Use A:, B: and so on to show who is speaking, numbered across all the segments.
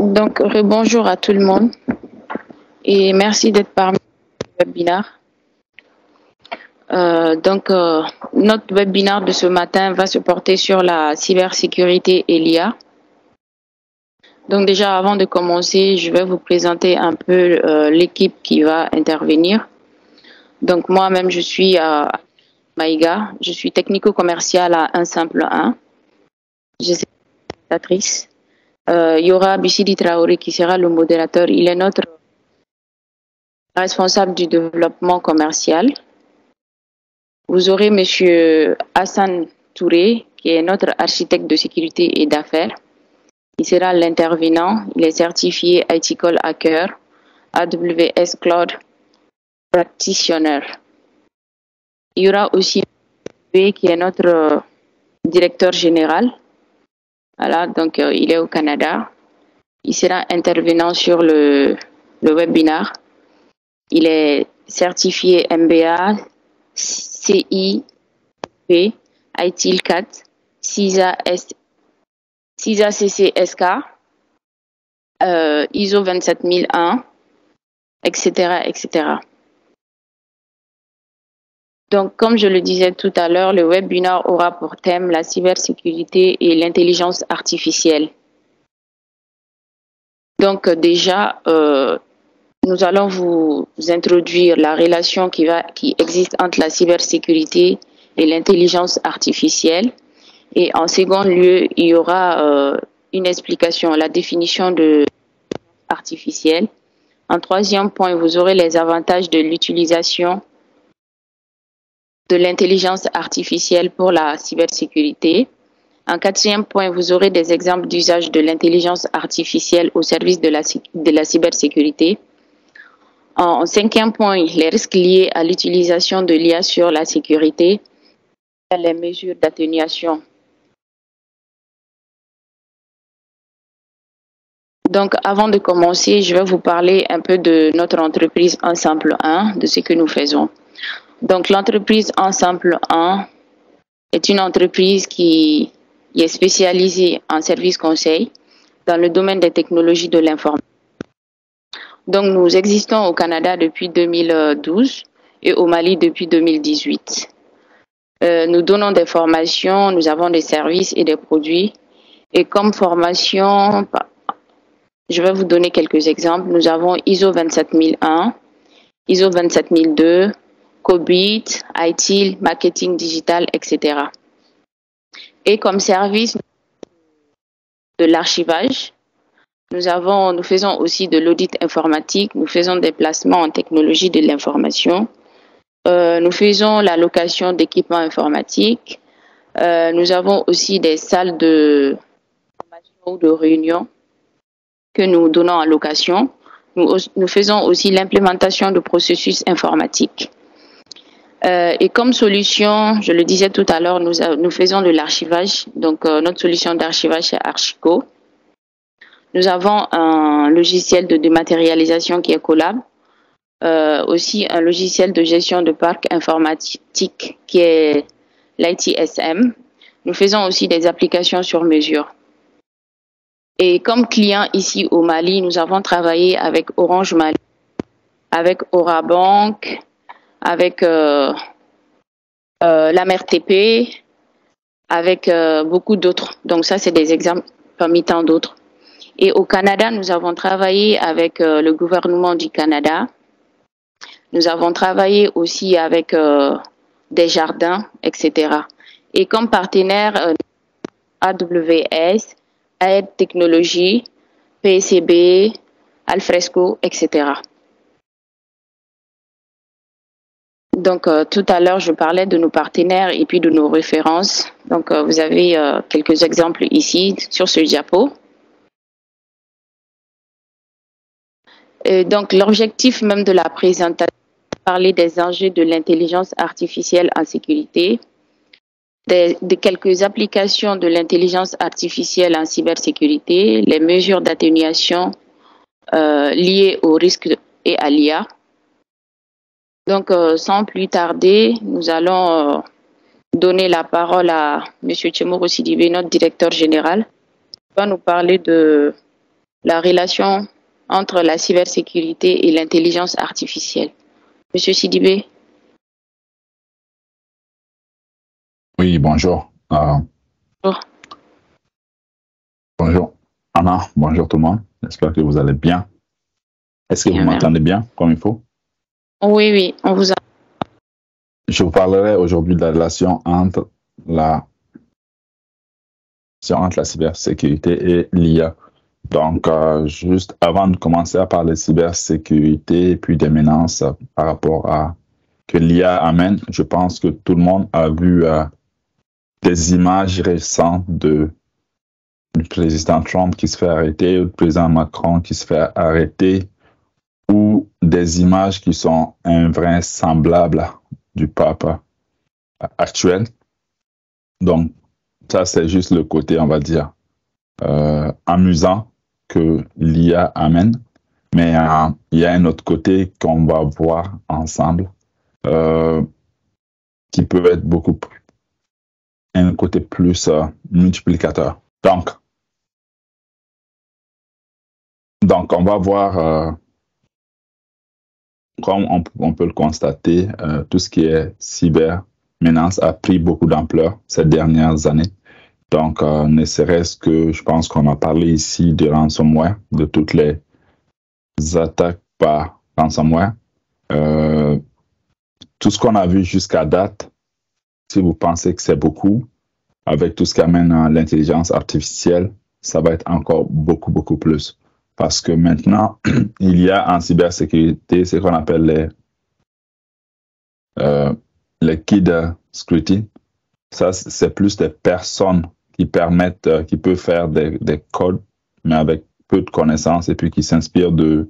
A: Donc, bonjour à tout le monde et merci d'être parmi le webinaire. Notre webinaire de ce matin va se porter sur la cybersécurité et l'IA. Donc déjà, avant de commencer, je vais vous présenter un peu l'équipe qui va intervenir. Donc moi-même, je suis Maïga, je suis technico-commerciale à 1 simple 1. Je suis présentatrice. Il y aura Bissidi Traoré qui sera le modérateur. Il est notre responsable du développement commercial. Vous aurez Monsieur Hassan Touré, qui est notre architecte de sécurité et d'affaires. Il sera l'intervenant. Il est certifié Ethical Hacker, AWS Cloud Practitioner. Il y aura aussi qui est notre directeur général. Voilà, donc il est au Canada. Il sera intervenant sur le webinaire. Il est certifié MBA, CIP, ITIL 4, CISA CCSK, ISO 27001, etc., etc. Donc, comme je le disais tout à l'heure, le webinaire aura pour thème la cybersécurité et l'intelligence artificielle. Donc, déjà, nous allons vous introduire la relation qui existe entre la cybersécurité et l'intelligence artificielle. Et en second lieu, il y aura une explication, la définition de artificielle. En troisième point, vous aurez les avantages de l'utilisation de l'intelligence artificielle pour la cybersécurité. En quatrième point, vous aurez des exemples d'usage de l'intelligence artificielle au service de la cybersécurité. En cinquième point, les risques liés à l'utilisation de l'IA sur la sécurité et les mesures d'atténuation. Donc, avant de commencer, je vais vous parler un peu de notre entreprise 1 simple 1, de ce que nous faisons. Donc, l'entreprise 1 simple 1 est une entreprise qui est spécialisée en services conseils dans le domaine des technologies de l'information. Donc, nous existons au Canada depuis 2012 et au Mali depuis 2018. Nous donnons des formations, nous avons des services et des produits. Et comme formation, je vais vous donner quelques exemples. Nous avons ISO 27001, ISO 27002, COBIT, ITIL, marketing digital, etc. Et comme service de l'archivage, nous faisons aussi de l'audit informatique, nous faisons des placements en technologie de l'information, nous faisons la location d'équipements informatiques, nous avons aussi des salles de formation ou de réunion que nous donnons en location. Nous faisons aussi l'implémentation de processus informatiques. Et comme solution, je le disais tout à l'heure, nous faisons de l'archivage. Donc, notre solution d'archivage, c'est Archico. Nous avons un logiciel de dématérialisation qui est Collab. Aussi un logiciel de gestion de parc informatique qui est l'ITSM. Nous faisons aussi des applications sur mesure. Et comme client ici au Mali, nous avons travaillé avec Orange Mali, avec Orabank, avec l'AMRTP, avec beaucoup d'autres. Donc ça, c'est des exemples parmi tant d'autres. Et au Canada, nous avons travaillé avec le gouvernement du Canada. Nous avons travaillé aussi avec Desjardins, etc. Et comme partenaire, AWS, AED Technologies, PCB, Alfresco, etc. Donc, tout à l'heure, je parlais de nos partenaires et puis de nos références. Donc, vous avez quelques exemples ici sur ce diapo. Et donc, l'objectif même de la présentation, c'est de parler des enjeux de l'intelligence artificielle en sécurité, de quelques applications de l'intelligence artificielle en cybersécurité, les mesures d'atténuation liées aux risques et à l'IA. Donc, sans plus tarder, nous allons donner la parole à M. Tchemoro Sidibé, notre directeur général, qui va nous parler de la relation entre la cybersécurité et l'intelligence artificielle. Monsieur Sidibé?
B: Oui, bonjour.
A: Bonjour.
B: Bonjour Anna, bonjour tout le monde. J'espère que vous allez bien. Est-ce que vous m'entendez bien comme il faut?
A: Oui, oui, on vous a.
B: Je vous parlerai aujourd'hui de la relation entre la cybersécurité et l'IA. Donc, juste avant de commencer à parler de cybersécurité et puis des menaces par rapport à que l'IA amène, je pense que tout le monde a vu des images récentes du président Trump qui se fait arrêter, ou du président Macron qui se fait arrêter, ou des images qui sont invraisemblables du pape actuel. Donc, ça, c'est juste le côté, on va dire, amusant que l'IA amène. Mais il y a un autre côté qu'on va voir ensemble qui peut être un côté plus multiplicateur. Donc, on va voir, comme on peut le constater, tout ce qui est cybermenace a pris beaucoup d'ampleur ces dernières années. Donc, ne serait-ce que, je pense qu'on a parlé ici de ransomware, de toutes les attaques par ransomware. Tout ce qu'on a vu jusqu'à date, si vous pensez que c'est beaucoup, avec tout ce qui amène l'intelligence artificielle, ça va être encore beaucoup, beaucoup plus. Parce que maintenant, il y a en cybersécurité ce qu'on appelle les kid scrutiny. Ça, c'est plus des personnes qui permettent, qui peuvent faire des codes, mais avec peu de connaissances et puis qui s'inspirent d'autres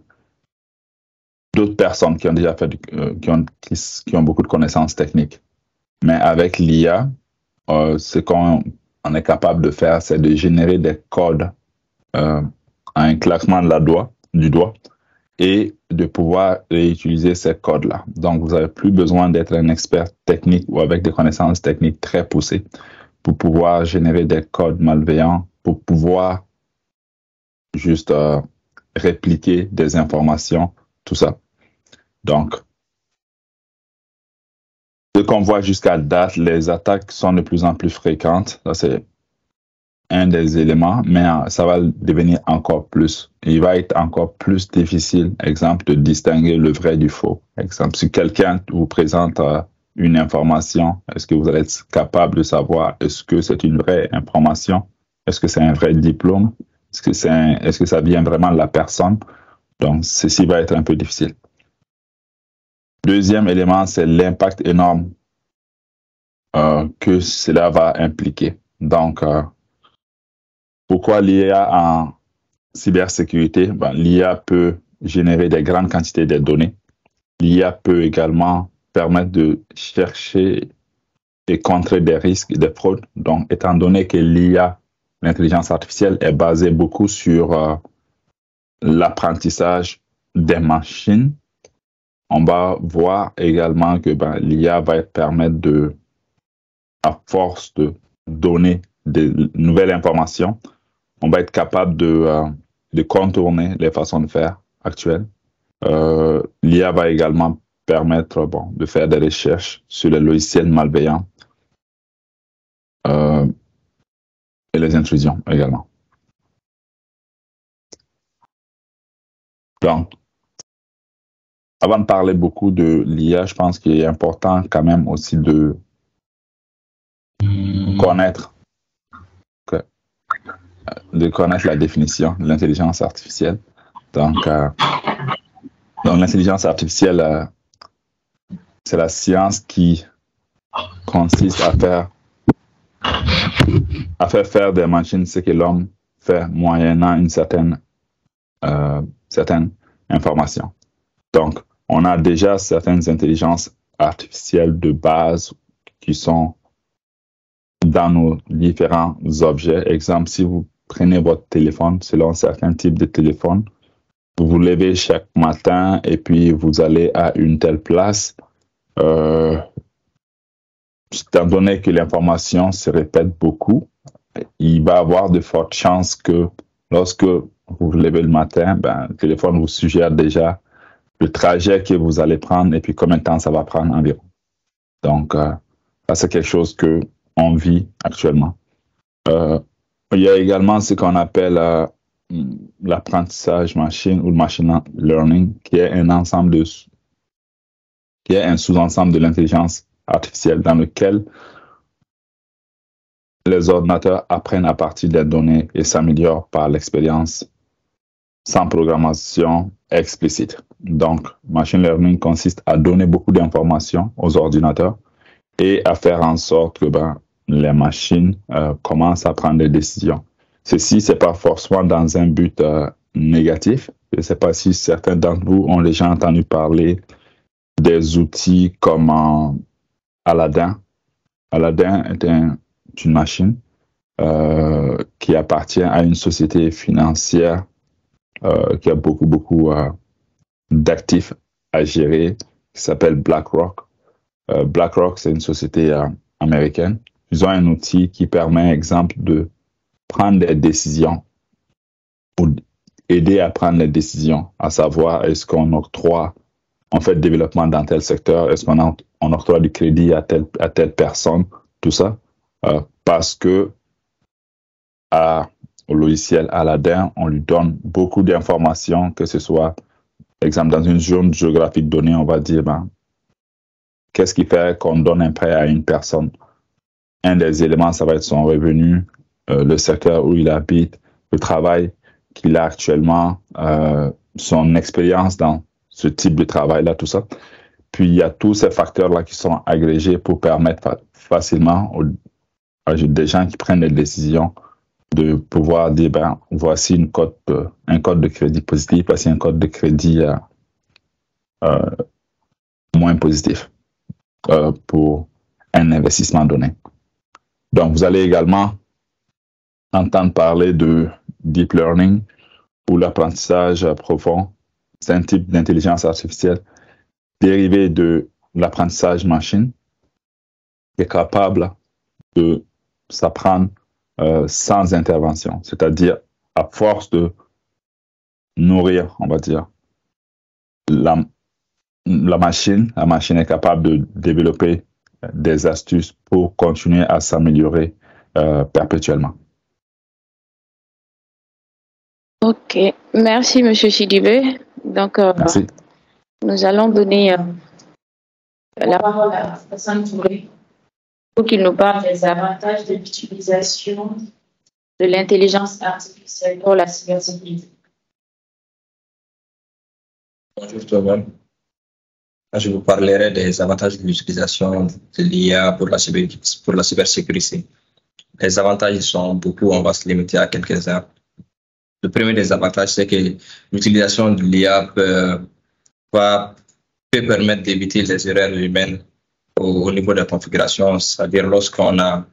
B: personnes qui ont déjà fait, qui ont beaucoup de connaissances techniques. Mais avec l'IA, ce qu'on est capable de faire, c'est de générer des codes à un claquement du doigt et de pouvoir réutiliser ces codes-là. Donc, vous n'avez plus besoin d'être un expert technique ou avec des connaissances techniques très poussées pour pouvoir générer des codes malveillants, pour pouvoir juste répliquer des informations, tout ça. Donc, ce qu'on voit jusqu'à date, les attaques sont de plus en plus fréquentes. Ça, c'est un des éléments, mais ça va devenir encore plus. Il va être encore plus difficile, exemple, de distinguer le vrai du faux. Exemple, si quelqu'un vous présente une information, est-ce que vous allez être capable de savoir est-ce que c'est une vraie information? Est-ce que c'est un vrai diplôme? Est-ce que ça vient vraiment de la personne? Donc, ceci va être un peu difficile. Deuxième élément, c'est l'impact énorme que cela va impliquer. Donc, pourquoi l'IA en cybersécurité? L'IA peut générer des grandes quantités de données. L'IA peut également permettre de chercher et contrer des risques et des fraudes. Donc, étant donné que l'IA, l'intelligence artificielle, est basée beaucoup sur l'apprentissage des machines, on va voir également que l'IA va permettre à force de donner des nouvelles informations, on va être capable de contourner les façons de faire actuelles. L'IA va également permettre de faire des recherches sur les logiciels malveillants et les intrusions également. Donc, avant de parler beaucoup de l'IA, je pense qu'il est important quand même aussi de connaître la définition de l'intelligence artificielle. Donc l'intelligence artificielle, c'est la science qui consiste à faire des machines ce que l'homme fait moyennant une certaine information. Donc, on a déjà certaines intelligences artificielles de base qui sont dans nos différents objets. Exemple, si vous prenez votre téléphone, selon certains types de téléphones, vous vous levez chaque matin et puis vous allez à une telle place. Étant donné que l'information se répète beaucoup, il va y avoir de fortes chances que lorsque vous vous levez le matin, ben, le téléphone vous suggère déjà le trajet que vous allez prendre et puis combien de temps ça va prendre environ. Donc, ça, c'est quelque chose qu'on vit actuellement. Il y a également ce qu'on appelle l'apprentissage machine ou le machine learning, qui est un sous-ensemble de l'intelligence artificielle dans lequel les ordinateurs apprennent à partir des données et s'améliorent par l'expérience sans programmation explicite. Donc, machine learning consiste à donner beaucoup d'informations aux ordinateurs et à faire en sorte que les machines commencent à prendre des décisions. Ceci, ce n'est pas forcément dans un but négatif. Je ne sais pas si certains d'entre vous ont déjà entendu parler des outils comme Aladdin. Aladdin est une machine qui appartient à une société financière qui a beaucoup d'actifs à gérer, qui s'appelle BlackRock. BlackRock, c'est une société américaine. Ils ont un outil qui permet, exemple, de prendre des décisions ou aider à prendre des décisions, à savoir est-ce qu'on octroie, on fait développement dans tel secteur, est-ce qu'on octroie du crédit à telle personne, tout ça, parce que au logiciel Aladdin, on lui donne beaucoup d'informations, que ce soit, par exemple, dans une zone géographique donnée, on va dire, qu'est-ce qui fait qu'on donne un prêt à une personne? Un des éléments, ça va être son revenu, le secteur où il habite, le travail qu'il a actuellement, son expérience dans ce type de travail-là, tout ça. Puis, il y a tous ces facteurs-là qui sont agrégés pour permettre facilement à des gens qui prennent des décisions de pouvoir dire, voici un code de crédit positif, voici un code de crédit moins positif pour un investissement donné. Donc, vous allez également entendre parler de deep learning ou l'apprentissage profond. C'est un type d'intelligence artificielle dérivé de l'apprentissage machine qui est capable de s'apprendre sans intervention, c'est-à-dire à force de nourrir, on va dire, la machine est capable de développer des astuces pour continuer à s'améliorer perpétuellement.
A: Ok, merci M. Sidibé. Donc,
B: merci.
A: Nous allons donner la parole à Hassan Touré pour qu'il nous parle des avantages de l'utilisation de l'intelligence artificielle pour la cybersécurité.
C: Bonjour tout le monde. Je vous parlerai des avantages de l'utilisation de l'IA pour la cybersécurité. Les avantages sont beaucoup, on va se limiter à quelques-uns. Le premier des avantages, c'est que l'utilisation de l'IA peut permettre d'éviter les erreurs humaines au niveau de la configuration, c'est-à-dire lorsqu'on a,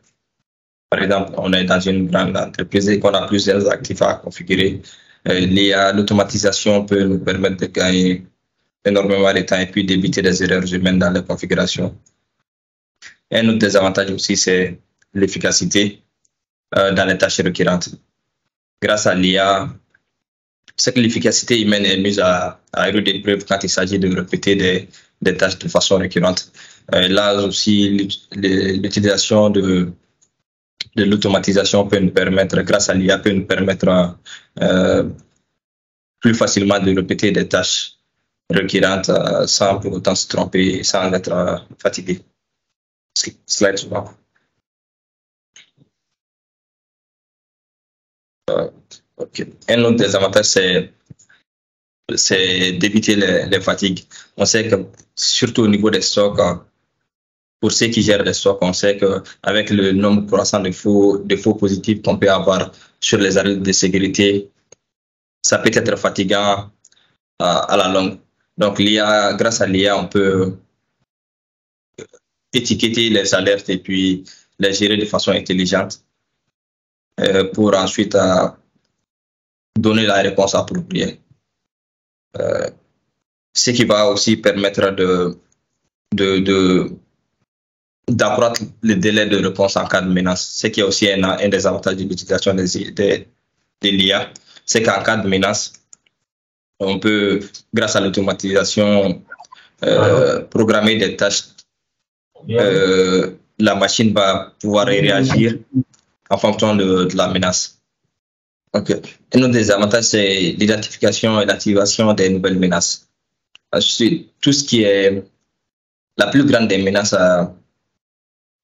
C: par exemple, on est dans une grande entreprise et qu'on a plusieurs actifs à configurer, l'IA, l'automatisation peut nous permettre de gagner énormément de temps et puis d'éviter des erreurs humaines dans la configuration. Un autre désavantage aussi, c'est l'efficacité dans les tâches récurrentes. Grâce à l'IA, c'est que l'efficacité humaine est mise à rude épreuve quand il s'agit de répéter des tâches de façon récurrente. Là aussi, l'utilisation de l'automatisation peut nous permettre, grâce à l'IA, peut nous permettre plus facilement de répéter des tâches récurrentes sans pour autant se tromper, sans être fatigué. Slide suivant. Okay. Un autre des avantages, c'est d'éviter les fatigues. On sait que, surtout au niveau des stocks, pour ceux qui gèrent les stocks, on sait qu'avec le nombre croissant de faux positifs qu'on peut avoir sur les arrêts de sécurité, ça peut être fatigant à la longue. Donc, grâce à l'IA, on peut étiqueter les alertes et puis les gérer de façon intelligente pour ensuite donner la réponse appropriée. Ce qui va aussi permettre d'accroître le délai de réponse en cas de menace. Ce qui est aussi un des avantages de l'utilisation de l'IA. c'est qu'en cas de menace, on peut, grâce à l'automatisation, programmer des tâches. La machine va pouvoir réagir en fonction de la menace. Okay. Un autre des avantages, c'est l'identification et l'activation des nouvelles menaces. Tout ce qui est la plus grande des menaces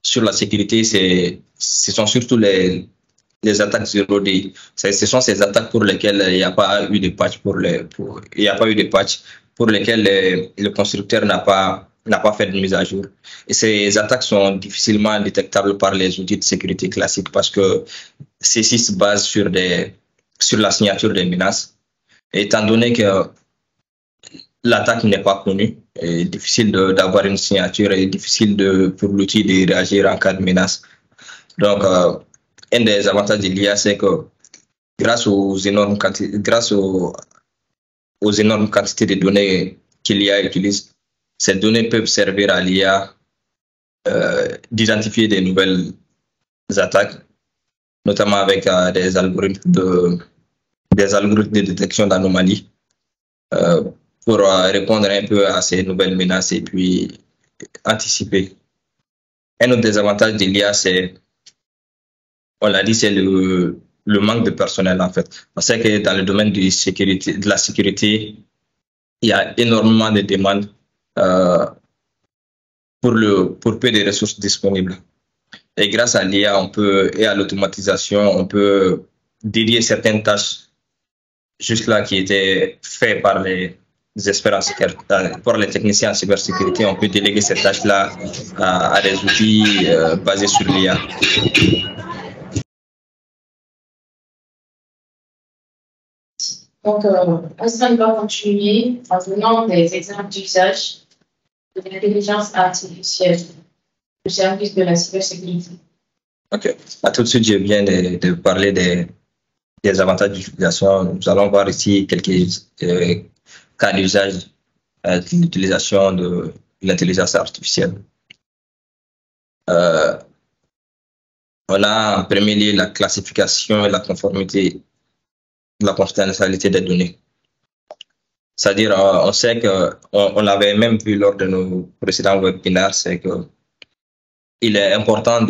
C: sur la sécurité, ce sont surtout les attaques 0D. Ce sont ces attaques pour lesquelles il n'y a pas eu de patch pour lesquelles le constructeur n'a pas fait de mise à jour. Et ces attaques sont difficilement détectables par les outils de sécurité classiques parce que ceci se base sur la signature des menaces. Et étant donné que l'attaque n'est pas connue, c'est difficile d'avoir une signature et difficile pour l'outil de réagir en cas de menace. Donc, un des avantages de l'IA, c'est que grâce aux énormes quantités de données que l'IA utilise, ces données peuvent servir à l'IA d'identifier des nouvelles attaques, notamment avec des algorithmes de détection d'anomalies pour répondre un peu à ces nouvelles menaces et puis anticiper. Un autre des avantages de l'IA, on l'a dit, c'est le manque de personnel en fait. On sait que dans le domaine de la sécurité, il y a énormément de demandes pour peu de ressources disponibles. Et grâce à l'IA et à l'automatisation, on peut dédier certaines tâches jusque-là qui étaient faites par les experts pour les techniciens en cybersécurité. On peut déléguer ces tâches-là à des outils basés sur l'IA.
A: Donc, Hassan va continuer en donnant des exemples d'usage de l'intelligence artificielle au service de la cybersécurité.
C: OK. Tout de suite, je viens de parler des avantages d'utilisation. Nous allons voir ici quelques cas d'usage de l'utilisation de l'intelligence artificielle. On a en premier lieu la classification et la conformité de la confidentialité des données. C'est-à-dire, on sait on l'avait même vu lors de nos précédents webinaires, c'est qu'il est important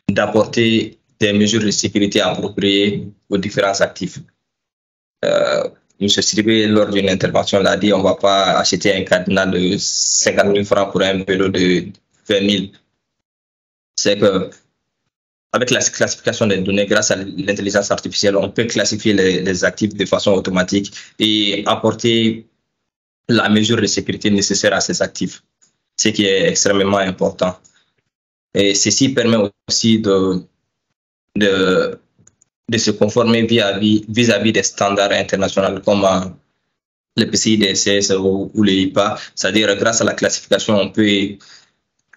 C: d'apporter des mesures de sécurité appropriées aux différents actifs. M. Sidibé, lors d'une intervention, l'a dit, on ne va pas acheter un cadenas de 50 000 francs pour un vélo de 20 000. C'est que avec la classification des données, grâce à l'intelligence artificielle, on peut classifier les actifs de façon automatique et apporter la mesure de sécurité nécessaire à ces actifs, ce qui est extrêmement important. Et ceci permet aussi de se conformer vis-à-vis des standards internationaux comme le PCI DSS ou le HIPAA. C'est-à-dire, grâce à la classification,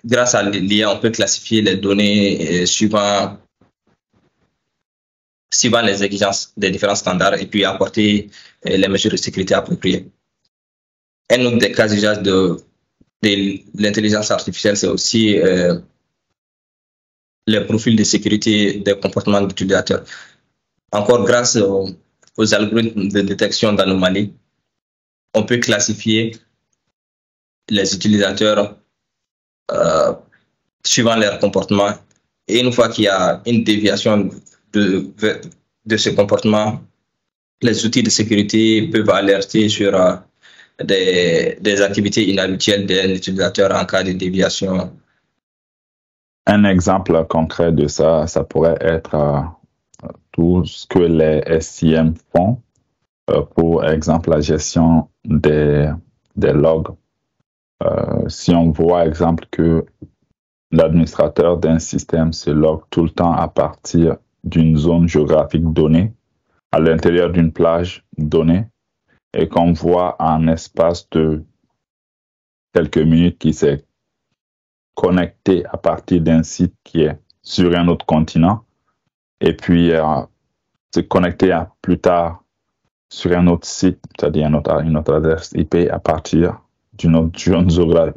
C: grâce à l'IA, on peut classifier les données suivant les exigences des différents standards et puis apporter les mesures de sécurité appropriées. Un autre des cas d'usage de l'intelligence artificielle, c'est aussi les profils de sécurité des comportements d'utilisateurs. Encore grâce aux algorithmes de détection d'anomalies, on peut classifier les utilisateurs suivant leur comportement. Et une fois qu'il y a une déviation de ce comportement, les outils de sécurité peuvent alerter sur des activités inhabituelles d'un utilisateur en cas de déviation.
B: Un exemple concret de ça pourrait être tout ce que les SIM font, pour exemple la gestion des logs. Si on voit, exemple, que l'administrateur d'un système se log tout le temps à partir d'une zone géographique donnée, à l'intérieur d'une plage donnée, et qu'on voit en espace de quelques minutes qu'il s'est connecté à partir d'un site qui est sur un autre continent, et puis se connecter plus tard sur un autre site, c'est-à-dire une autre adresse IP à partir d'une autre zone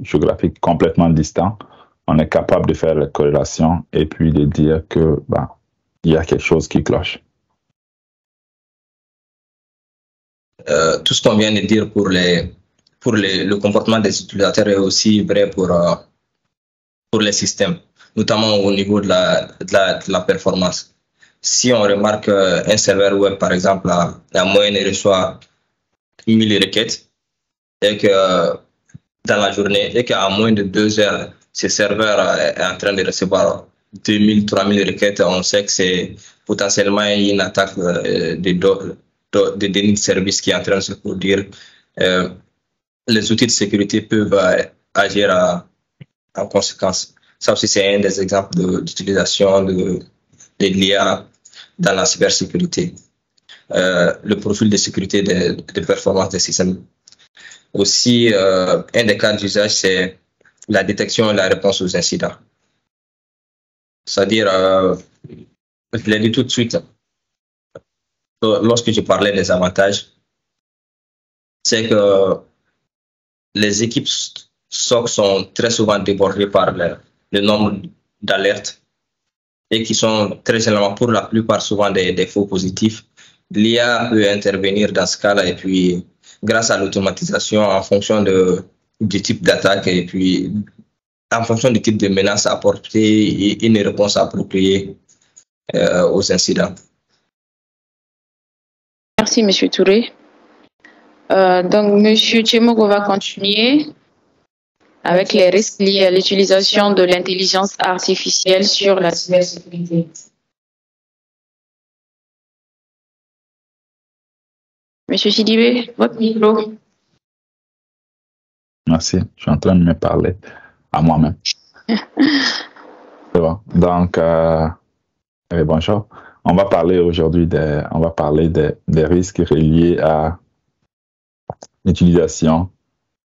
B: géographique complètement distante, on est capable de faire la corrélation et puis de dire que il y a quelque chose qui cloche.
C: tout ce qu'on vient de dire pour le comportement des utilisateurs est aussi vrai pour les systèmes, notamment au niveau de la performance. Si on remarque un serveur web, par exemple, la moyenne reçoit 1000 requêtes et que dans la journée, et qu'à moins de 2 heures, ce serveur est en train de recevoir 2000, 3000 requêtes, on sait que c'est potentiellement une attaque de déni de service qui est en train de se produire. Les outils de sécurité peuvent agir en conséquence. Ça aussi, c'est un des exemples d'utilisation de l'IA dans la cybersécurité. Le profil de sécurité de performance des systèmes. Aussi, un des cas d'usage, c'est la détection et la réponse aux incidents. C'est-à-dire, je l'ai dit tout de suite, lorsque je parlais des avantages, c'est que les équipes SOC sont très souvent débordées par le nombre d'alertes et qui sont très généralement, pour la plupart, souvent des faux positifs. L'IA peut intervenir dans ce cas-là et puis, grâce à l'automatisation, en fonction du type d'attaque et puis en fonction du type de menace, apporter une réponse appropriée aux incidents.
A: Merci, M. Touré. Donc, M. Tchemogo va continuer avec les risques liés à l'utilisation de l'intelligence artificielle sur la cybersécurité. Monsieur Sidibé, votre micro.
B: Merci, je suis en train de me parler à moi-même. C'est bon. Donc, bonjour. On va parler aujourd'hui des risques reliés à l'utilisation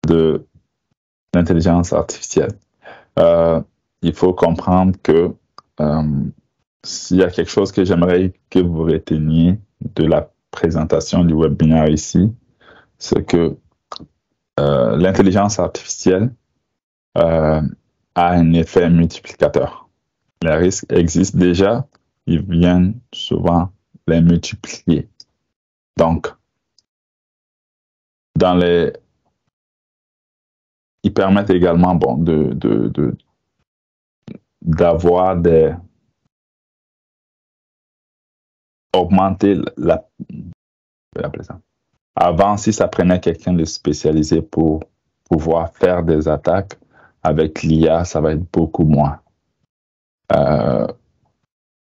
B: de l'intelligence artificielle. Il faut comprendre que s'il y a quelque chose que j'aimerais que vous reteniez de la présentation du webinaire ici, c'est que l'intelligence artificielle a un effet multiplicateur. Les risques existent déjà, ils viennent souvent les multiplier. Donc, ils permettent également d'avoir augmenter Avant, si ça prenait quelqu'un de spécialisé pour pouvoir faire des attaques, avec l'IA, ça va être beaucoup moins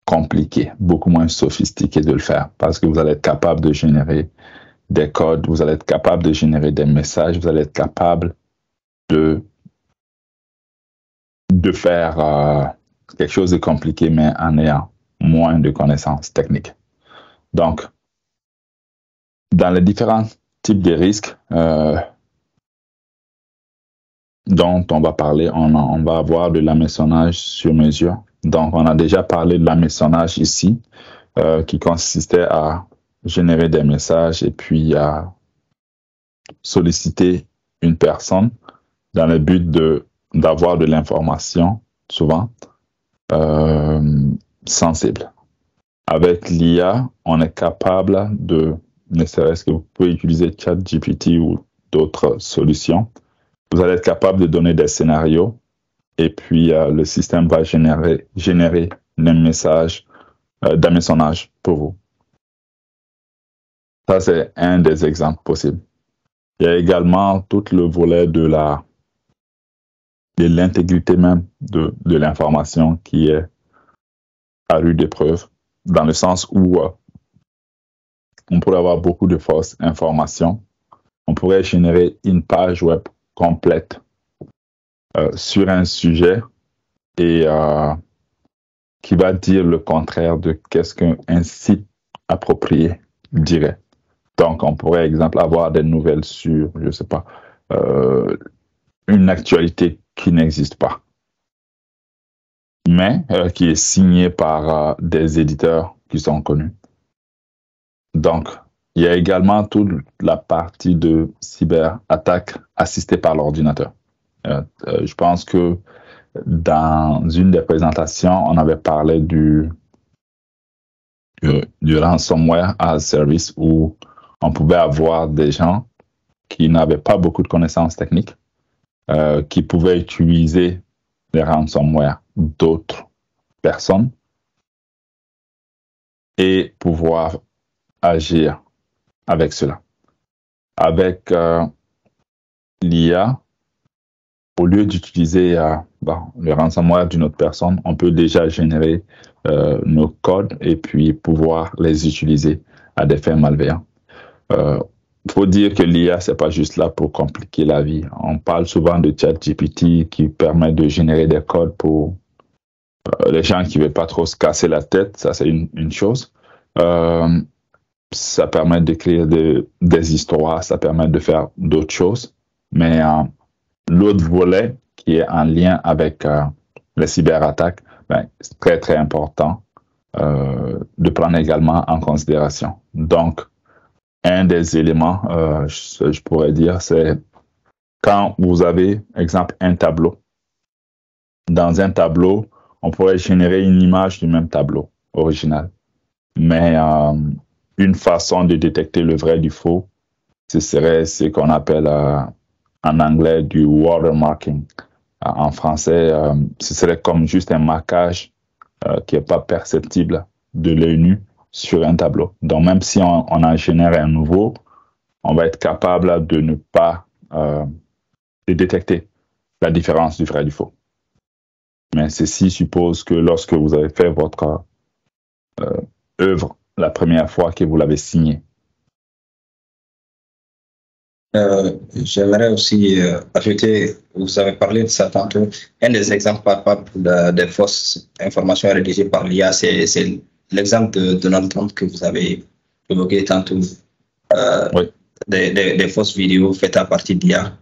B: compliqué, beaucoup moins sophistiqué de le faire, parce que vous allez être capable de générer des codes, vous allez être capable de générer des messages, vous allez être capable de faire quelque chose de compliqué, mais en ayant moins de connaissances techniques. Donc, dans les différents types de risques dont on va parler, on va avoir de l'hameçonnage sur mesure. Donc, on a déjà parlé de l'hameçonnage ici, qui consistait à générer des messages et puis à solliciter une personne dans le but d'avoir de l'information, souvent sensible. Avec l'IA, on est capable ne serait-ce que vous pouvez utiliser ChatGPT ou d'autres solutions. Vous allez être capable de donner des scénarios et puis le système va générer les messages d'hameçonnage pour vous. Ça, c'est un des exemples possibles. Il y a également tout le volet de l'intégrité même de l'information qui est à rude épreuve, dans le sens où on pourrait avoir beaucoup de fausses informations. On pourrait générer une page web complète sur un sujet et qui va dire le contraire de qu'est-ce qu'un site approprié dirait. Donc, on pourrait, exemple, avoir des nouvelles sur, je ne sais pas, une actualité qui n'existe pas, mais qui est signée par des éditeurs qui sont connus. Donc, il y a également toute la partie de cyberattaque assistée par l'ordinateur. Je pense que dans une des présentations, on avait parlé du ransomware as a service où on pouvait avoir des gens qui n'avaient pas beaucoup de connaissances techniques, qui pouvaient utiliser les ransomware d'autres personnes et pouvoir agir avec cela. Avec l'IA, au lieu d'utiliser le ransomware d'une autre personne, on peut déjà générer nos codes et puis pouvoir les utiliser à des fins malveillants. Faut dire que l'IA, c'est pas juste là pour compliquer la vie. On parle souvent de ChatGPT qui permet de générer des codes pour les gens qui ne veulent pas trop se casser la tête. Ça, c'est une chose. Ça permet d'écrire des histoires, ça permet de faire d'autres choses. Mais l'autre volet qui est en lien avec les cyberattaques, c'est très, très important de prendre également en considération. Donc, un des éléments, je pourrais dire, c'est quand vous avez, exemple, un tableau. Dans un tableau, on pourrait générer une image du même tableau original. Mais une façon de détecter le vrai du faux, ce serait ce qu'on appelle en anglais du watermarking. En français, ce serait comme juste un marquage qui n'est pas perceptible de l'œil nu sur un tableau. Donc, même si on en génère un nouveau, on va être capable de ne pas de détecter la différence du vrai et du faux. Mais ceci suppose que lorsque vous avez fait votre œuvre la première fois que vous l'avez signée.
C: J'aimerais aussi ajouter, vous avez parlé de ça tantôt, un des exemples palpables des fausses informations rédigées par l'IA, c'est l'exemple de Donald Trump que vous avez évoqué tantôt,
B: Oui.
C: des fausses vidéos faites à partir d'IA.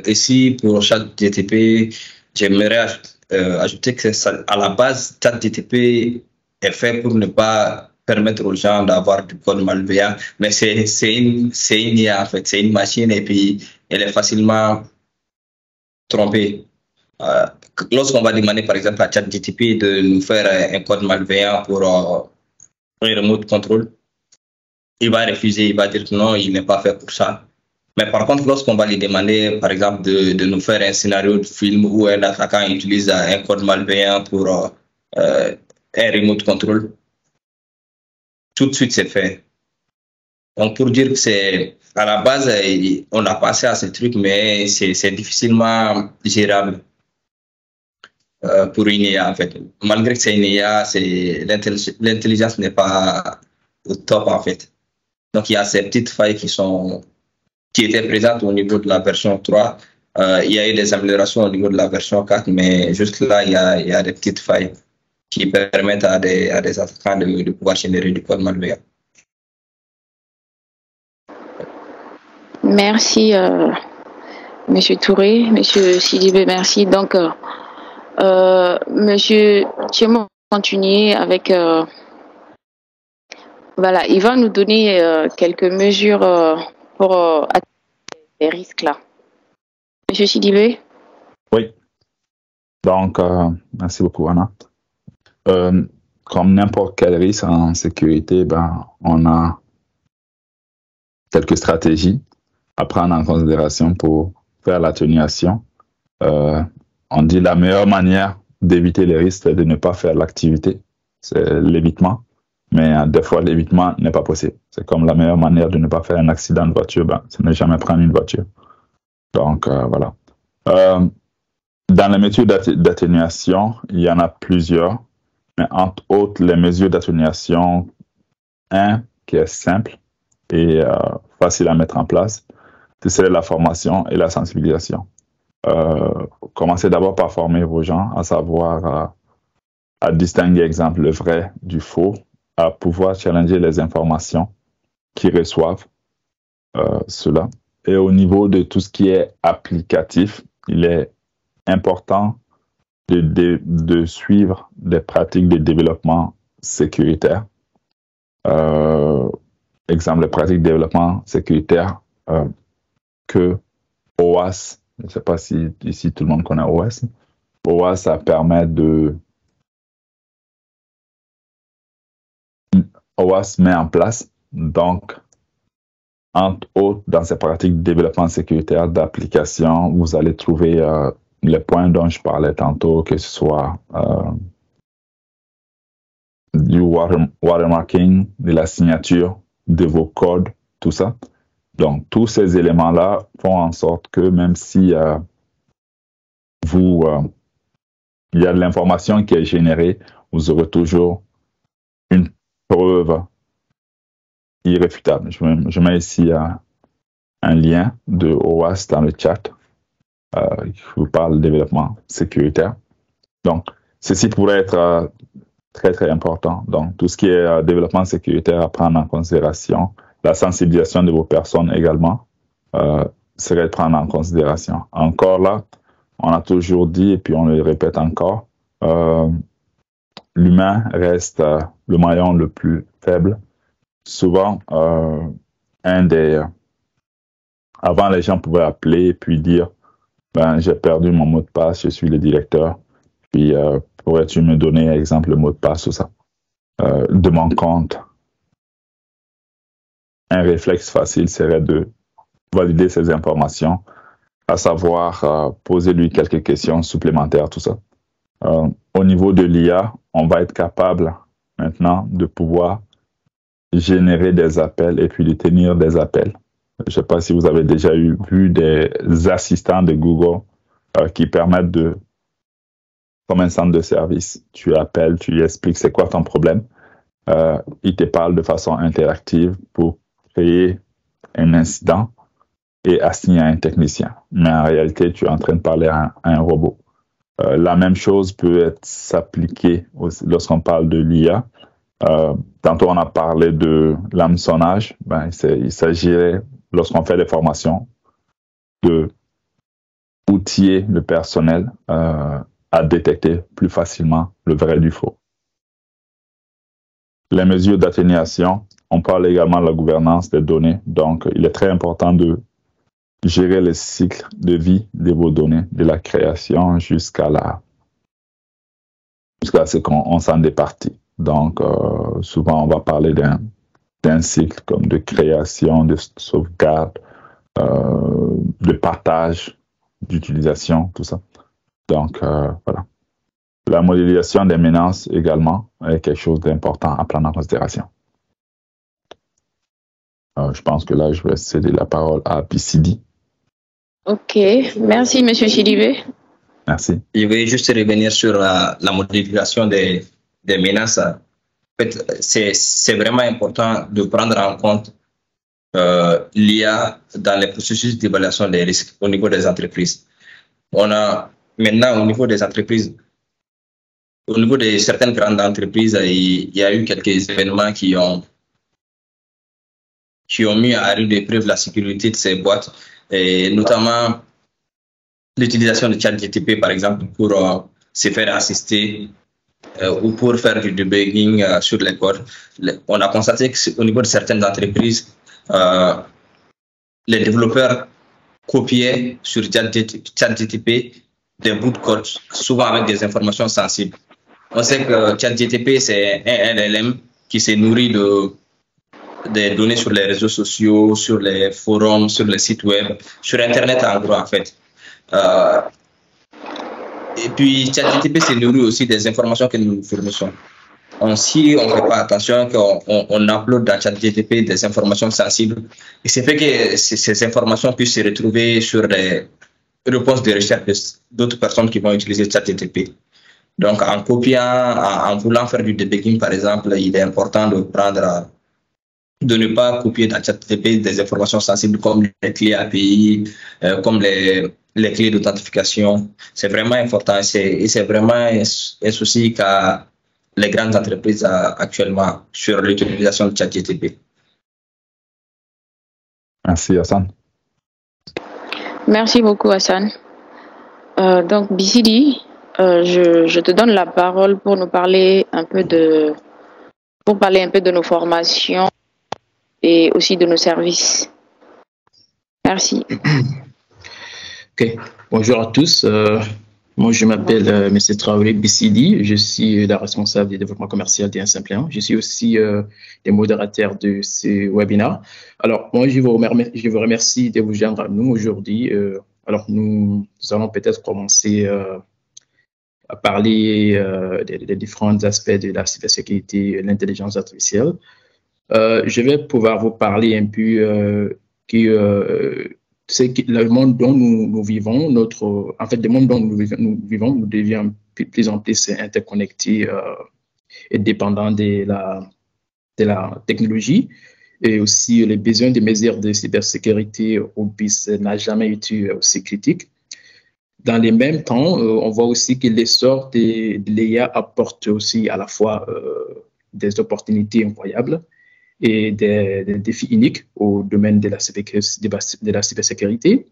C: Ici, pour ChatGPT, j'aimerais ajouter que à la base, ChatGPT est fait pour ne pas permettre aux gens d'avoir du code malveillant, mais c'est une IA en fait, c'est une machine et puis elle est facilement trompée. Lorsqu'on va demander par exemple à ChatGPT de nous faire un code malveillant pour un remote control, il va refuser, il va dire que non, il n'est pas fait pour ça. Mais par contre, lorsqu'on va lui demander, par exemple, de nous faire un scénario de film où un attaquant utilise un code malveillant pour un remote control, tout de suite c'est fait. Donc pour dire que c'est à la base, on a pensé à ce truc, mais c'est difficilement gérable pour une IA en fait. Malgré que c'est une IA, l'intelligence n'est pas au top en fait. Donc il y a ces petites failles qui étaient présentes au niveau de la version 3. Il y a eu des améliorations au niveau de la version 4, mais juste là, il y a des petites failles qui permettent à des attaquants de pouvoir générer du code malveillant.
A: Merci, Monsieur Touré, Monsieur Sidibé, merci. Donc, Monsieur Thiemo continuer avec... voilà, il va nous donner quelques mesures pour atteindre ces risques-là. Monsieur Sidibé?
B: Oui. Donc, merci beaucoup, Anna. Comme n'importe quel risque en sécurité, on a quelques stratégies à prendre en considération pour faire l'atténuation. On dit la meilleure manière d'éviter les risques, c'est de ne pas faire l'activité. C'est l'évitement. Mais des fois, l'évitement n'est pas possible. C'est comme la meilleure manière de ne pas faire un accident de voiture, c'est ne jamais prendre une voiture. Donc, voilà. Dans les mesures d'atténuation, il y en a plusieurs. Mais entre autres, les mesures d'atténuation, un qui est simple et facile à mettre en place, c'est la formation et la sensibilisation. Commencez d'abord par former vos gens, à savoir à distinguer, exemple, le vrai du faux, à pouvoir challenger les informations qu'ils reçoivent, cela. Et au niveau de tout ce qui est applicatif, il est important de suivre des pratiques de développement sécuritaire. Exemple, les pratiques de développement sécuritaire que OWASP, je ne sais pas si ici tout le monde connaît OWASP. OWASP, ça permet OWASP met en place, donc entre autres, dans ces pratiques de développement sécuritaire d'applications, vous allez trouver les points dont je parlais tantôt, que ce soit du watermarking, de la signature, de vos codes, tout ça. Donc, tous ces éléments-là font en sorte que même si il y a de l'information qui est générée, vous aurez toujours une preuve irréfutable. Je mets ici un lien de OWASP dans le chat qui vous parle de développement sécuritaire. Donc, ceci pourrait être très, très important. Donc, tout ce qui est développement sécuritaire à prendre en considération, la sensibilisation de vos personnes également serait de prendre en considération. Encore là, on a toujours dit, et puis on le répète encore, l'humain reste le maillon le plus faible. Souvent, avant, les gens pouvaient appeler et puis dire, j'ai perdu mon mot de passe, je suis le directeur, puis pourrais-tu me donner, exemple, le mot de passe ou ça, de mon compte? Un réflexe facile serait de valider ces informations, à savoir poser-lui quelques questions supplémentaires, tout ça. Au niveau de l'IA, on va être capable maintenant de pouvoir générer des appels et puis de tenir des appels. Je ne sais pas si vous avez déjà vu des assistants de Google qui permettent comme un centre de service, tu appelles, tu lui expliques c'est quoi ton problème. Il te parle de façon interactive pour créer un incident et assigner un technicien. Mais en réalité, tu es en train de parler à un robot. La même chose peut s'appliquer lorsqu'on parle de l'IA. Tantôt, on a parlé de l'hameçonnage. Il s'agirait, lorsqu'on fait des formations, de outiller le personnel à détecter plus facilement le vrai du faux. Les mesures d'atténuation, on parle également de la gouvernance des données. Donc, il est très important de gérer le cycle de vie de vos données, de la création jusqu'à ce qu'on s'en départit. Donc, souvent, on va parler d'un cycle comme de création, de sauvegarde, de partage, d'utilisation, tout ça. Donc, voilà. La modélisation des menaces également est quelque chose d'important à prendre en considération. Je pense que là, je vais céder la parole à PCD.
A: Ok, merci M. Sidibé.
B: Merci.
C: Je vais juste revenir sur la modélisation des menaces. En fait, c'est vraiment important de prendre en compte l'IA dans les processus d'évaluation des risques au niveau des entreprises. On a maintenant au niveau des entreprises, au niveau de certaines grandes entreprises, il y a eu quelques événements qui ont mis à rude épreuve la sécurité de ces boîtes, et notamment l'utilisation de ChatGPT, par exemple, pour se faire assister ou pour faire du debugging sur les codes. On a constaté qu'au niveau de certaines entreprises, les développeurs copiaient sur ChatGPT des bouts de code, souvent avec des informations sensibles. On sait que ChatGPT, c'est un LLM qui se nourrit des données sur les réseaux sociaux, sur les forums, sur les sites web, sur Internet en gros en fait. Et puis ChatGPT se nourrit aussi des informations que nous fournissons. Si on ne fait pas attention, qu'on upload dans ChatGPT des informations sensibles, et c'est fait que ces informations puissent se retrouver sur les réponses de recherche d'autres personnes qui vont utiliser ChatGPT. Donc, en copiant, en voulant faire du debugging, par exemple, il est important de ne pas copier dans ChatGPT des informations sensibles comme les clés API, comme les clés d'authentification. C'est vraiment important et c'est vraiment un souci qu'a les grandes entreprises actuellement sur l'utilisation de ChatGPT.
B: Merci, Hassan.
A: Merci beaucoup, Hassan. Donc, BCD, je te donne la parole pour nous parler un peu de nos formations et aussi de nos services. Merci.
D: Ok. Bonjour à tous. Moi, je m'appelle M. Traoré Bissidi. Je suis la responsable du développement commercial d'Un Simple 1. Je suis aussi le modérateur de ce webinaire. Alors, moi, je vous remercie de vous joindre à nous aujourd'hui. Alors, nous allons peut-être commencer à parler des différents aspects de la cybersécurité et l'intelligence artificielle. Je vais pouvoir vous parler un peu c'est que le monde dont nous vivons, le monde dont nous vivons, nous devient de plus en plus interconnecté et dépendant de la technologie. Et aussi, les besoins des mesures de cybersécurité au BIS n'a jamais été aussi critique. Dans les mêmes temps, on voit aussi que l'essor de l'IA apporte aussi à la fois des opportunités incroyables et des défis uniques au domaine de la cybersécurité.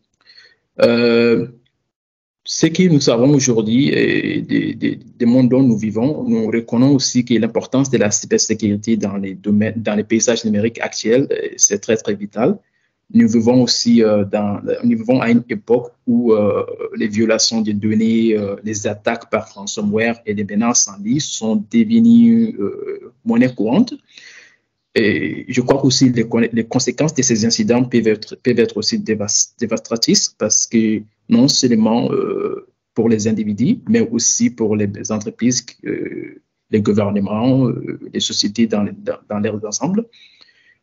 D: Ce que nous savons aujourd'hui des mondes dont nous vivons, nous reconnaissons aussi que l'importance de la cybersécurité dans les paysages numériques actuels, c'est très, très vital. Nous vivons aussi nous vivons à une époque où les violations des données, les attaques par ransomware et les menaces en ligne sont devenues monnaie courante. Et je crois aussi que les conséquences de ces incidents peuvent être aussi dévastatrices parce que non seulement pour les individus, mais aussi pour les entreprises, les gouvernements, les sociétés dans leur ensemble.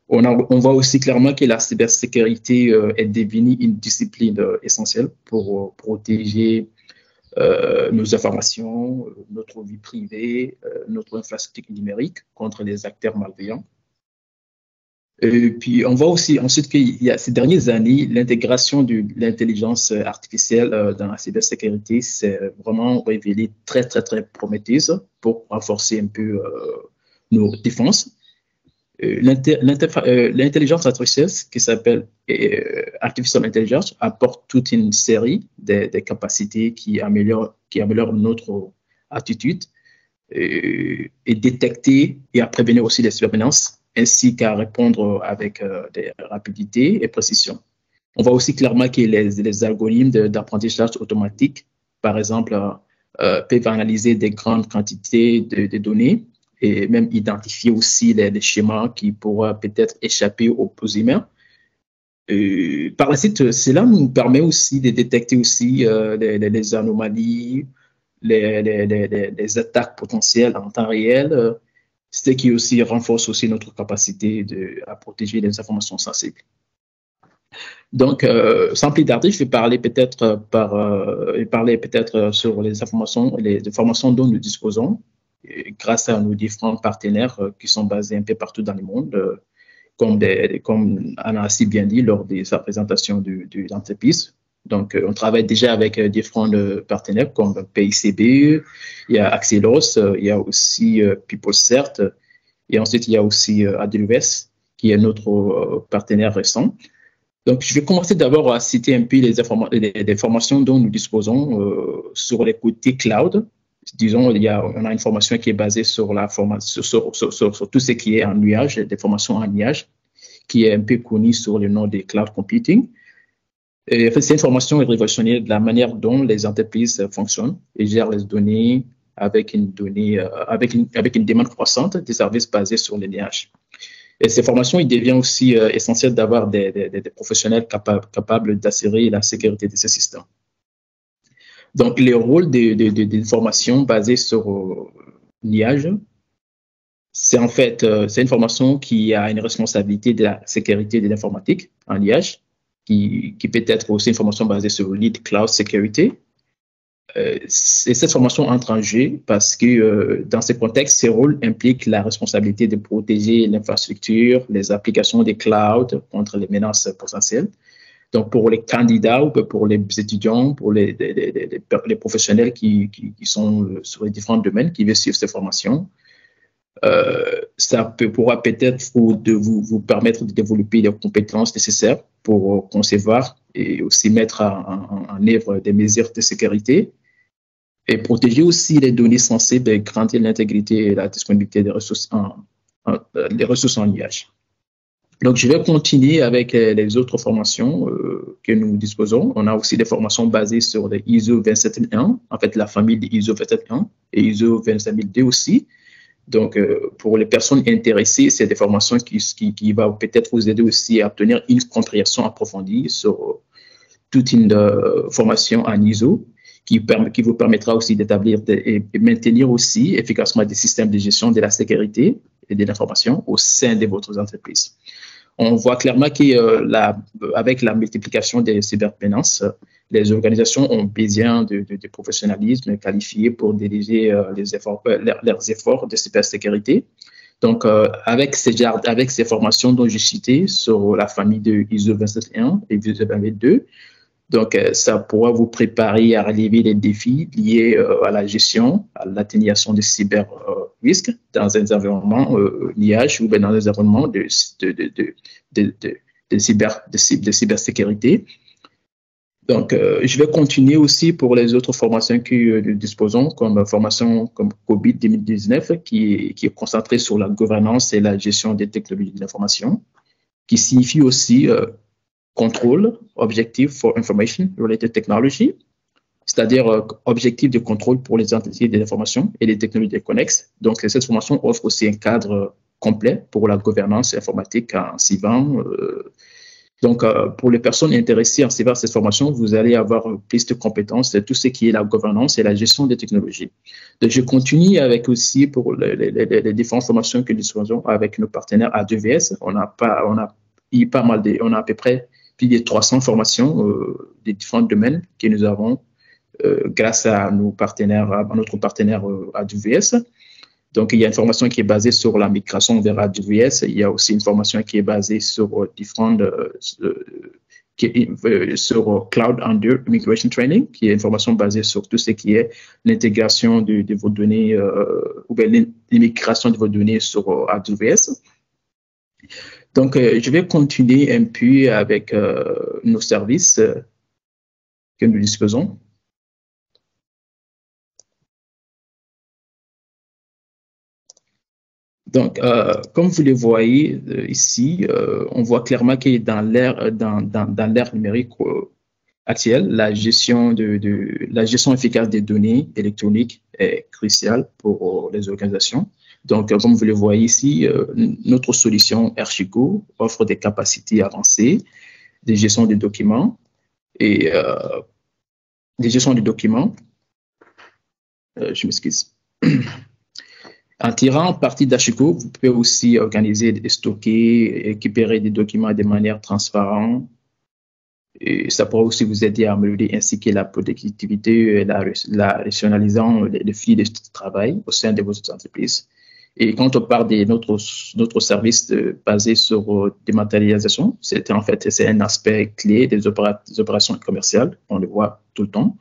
D: On voit aussi clairement que la cybersécurité est devenue une discipline essentielle pour protéger nos informations, notre vie privée, notre infrastructure numérique contre les acteurs malveillants. Et puis, on voit aussi ensuite qu'il y a ces dernières années, l'intégration de l'intelligence artificielle dans la cybersécurité s'est vraiment révélée très, très, très prometteuse pour renforcer un peu nos défenses. L'intelligence artificielle, qui s'appelle Artificial Intelligence, apporte toute une série de capacités qui améliorent notre attitude et détecter et à prévenir aussi les surveillances, ainsi qu'à répondre avec des rapidités et précision. On voit aussi clairement que les algorithmes d'apprentissage automatique, par exemple, peuvent analyser des grandes quantités de données et même identifier aussi les schémas qui pourraient peut-être échapper aux humains. Par la suite, cela nous permet aussi de détecter aussi les anomalies, les attaques potentielles en temps réel, ce qui aussi renforce aussi notre capacité à protéger les informations sensibles. Donc, sans plus tarder, je vais parler peut-être sur les informations dont nous disposons grâce à nos différents partenaires qui sont basés un peu partout dans le monde, comme Anna a si bien dit lors de sa présentation de l'entreprise. Donc, on travaille déjà avec différents partenaires comme PICB, il y a Axelos, il y a aussi PeopleCert, et ensuite il y a aussi AWS, qui est notre partenaire récent. Donc, je vais commencer d'abord à citer un peu les formations dont nous disposons sur les côtés cloud. Disons, on a une formation qui est basée sur sur tout ce qui est en nuage, des formations en nuage, qui est un peu connue sur le nom de cloud computing. Et en fait, c'est une formation révolutionnaire de la manière dont les entreprises fonctionnent et gèrent les données avec une demande croissante des services basés sur les nuages. Et ces formations, il devient aussi essentiel d'avoir des professionnels capables d'assurer la sécurité de ces systèmes. Donc, le rôle des formations basées sur l'IAGE, c'est en fait c'est une formation qui a une responsabilité de la sécurité de l'informatique en IAGE, qui peut être aussi une formation basée sur Lead Cloud Security. Et cette formation entre en jeu parce que dans ce contexte, ces rôles impliquent la responsabilité de protéger l'infrastructure, les applications des clouds contre les menaces potentielles. Donc, pour les candidats ou pour les étudiants, pour les professionnels qui sont sur les différents domaines, qui veulent suivre ces formations, ça pourra peut-être vous permettre de développer les compétences nécessaires pour concevoir et aussi mettre en œuvre des mesures de sécurité et protéger aussi les données sensibles et garantir l'intégrité et la disponibilité des ressources en nuage. Donc, je vais continuer avec les autres formations que nous disposons. On a aussi des formations basées sur les ISO 27001, en fait, la famille des ISO 27001 et ISO 27002 aussi. Donc, pour les personnes intéressées, c'est des formations qui vont peut-être vous aider aussi à obtenir une compréhension approfondie sur toute une formation en ISO qui vous permettra aussi d'établir et maintenir aussi efficacement des systèmes de gestion de la sécurité et de l'information au sein de votre entreprise. On voit clairement qu'avec la multiplication des cybermenaces, les organisations ont besoin de professionnalisme qualifié pour diriger leurs efforts de cybersécurité. Donc, avec ces formations dont j'ai cité sur la famille de ISO 27001 et 27002, donc, ça pourra vous préparer à relever les défis liés à la gestion, à l'atténuation des cyber-risques dans un environnement liage ou bien dans un environnement de cybersécurité. Donc, je vais continuer aussi pour les autres formations que nous disposons, comme formation comme COVID 2019, qui est concentrée sur la gouvernance et la gestion des technologies de l'information, qui signifie aussi contrôle, Objective for Information Related Technology, c'est-à-dire objectif de contrôle pour les entités de l'information et les technologies connexes. Donc, cette formation offre aussi un cadre complet pour la gouvernance informatique en CIVAN. Donc, pour les personnes intéressées en CIVAN, cette formation, vous allez avoir plus de compétences de tout ce qui est la gouvernance et la gestion des technologies. Donc, je continue avec aussi pour les différentes formations que nous faisons avec nos partenaires AWS. On a à peu près plus de 300 formations des différents domaines que nous avons grâce à notre partenaire AWS. Donc, il y a une formation qui est basée sur la migration vers AWS. Il y a aussi une formation qui est basée sur sur Cloud Under Migration Training, qui est une formation basée sur tout ce qui est l'intégration de vos données ou bien l'immigration de vos données sur AWS. Donc, je vais continuer un peu avec nos services que nous disposons. Donc, comme vous le voyez ici, on voit clairement que dans l'ère numérique actuelle, la gestion efficace des données électroniques est cruciale pour les organisations. Donc, comme vous le voyez ici, notre solution Archigo offre des capacités avancées de gestion des documents et je m'excuse. En tirant parti d'Archigo, vous pouvez aussi organiser, stocker, récupérer des documents de manière transparente. Et ça pourra aussi vous aider à améliorer ainsi que la productivité et la rationalisant les flux de travail au sein de votre entreprise. Et quand on parle de notre service basé sur dématérialisation, c'est un aspect clé des opérations commerciales. On le voit tout le temps.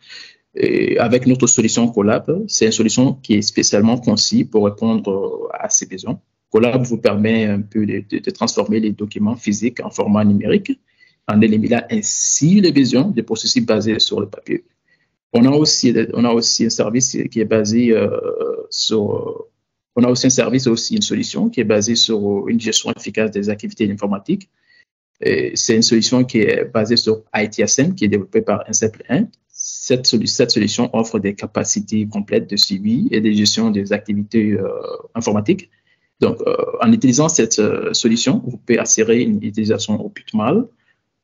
D: Et avec notre solution Collab, c'est une solution qui est spécialement conçue pour répondre à ces besoins. Collab vous permet un peu de transformer les documents physiques en format numérique en éliminant ainsi les besoins des processus basés sur le papier. On a aussi un service qui est basé une solution qui est basée sur une gestion efficace des activités informatiques. C'est une solution qui est basée sur ITSM, qui est développée par Incept1. Cette solution offre des capacités complètes de suivi et de gestion des activités informatiques. Donc, en utilisant cette solution, vous pouvez assurer une utilisation optimale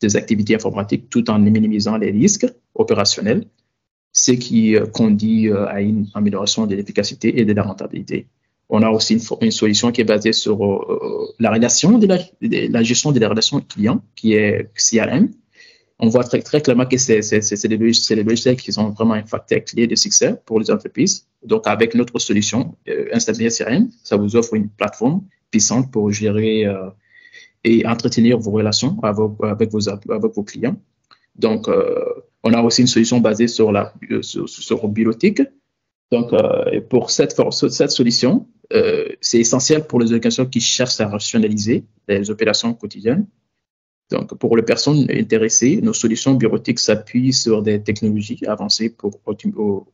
D: des activités informatiques tout en minimisant les risques opérationnels, ce qui conduit à une amélioration de l'efficacité et de la rentabilité. On a aussi une solution qui est basée sur la relation la gestion de la relation client, qui est CRM. On voit très, très clairement que c'est des logiciels qui sont vraiment un facteur clé de succès pour les entreprises. Donc, avec notre solution, Instagram CRM, ça vous offre une plateforme puissante pour gérer et entretenir vos relations avec vos clients. Donc, on a aussi une solution basée sur Bureautique. Donc, pour cette solution, c'est essentiel pour les organisations qui cherchent à rationaliser les opérations quotidiennes. Donc, pour les personnes intéressées, nos solutions bureautiques s'appuient sur des technologies avancées pour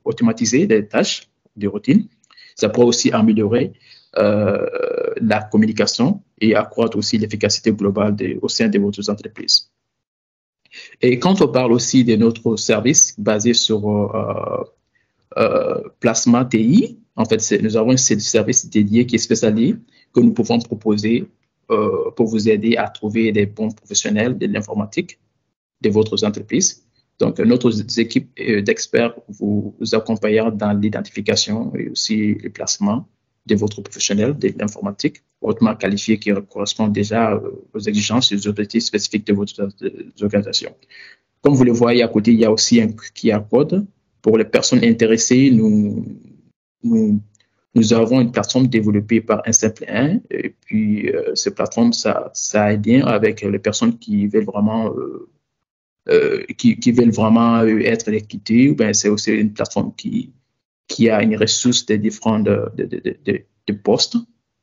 D: automatiser des tâches de routine. Ça pourrait aussi améliorer la communication et accroître aussi l'efficacité globale au sein de votre entreprise. Et quand on parle aussi de notre service basé sur placement TI, en fait, nous avons un service dédié qui est spécialisé que nous pouvons proposer pour vous aider à trouver des bons professionnels de l'informatique de votre entreprise. Donc, notre équipe d'experts vous accompagnera dans l'identification et aussi le placement de votre professionnel de l'informatique hautement qualifié qui correspond déjà aux exigences et aux objectifs spécifiques de votre organisation. Comme vous le voyez à côté, il y a aussi un QR code. Pour les personnes intéressées, nous avons une plateforme développée par un simple 1. Et puis, cette plateforme, ça aide bien avec les personnes qui veulent vraiment être l'équité. Ou bien c'est aussi une plateforme qui a une ressource des différents de postes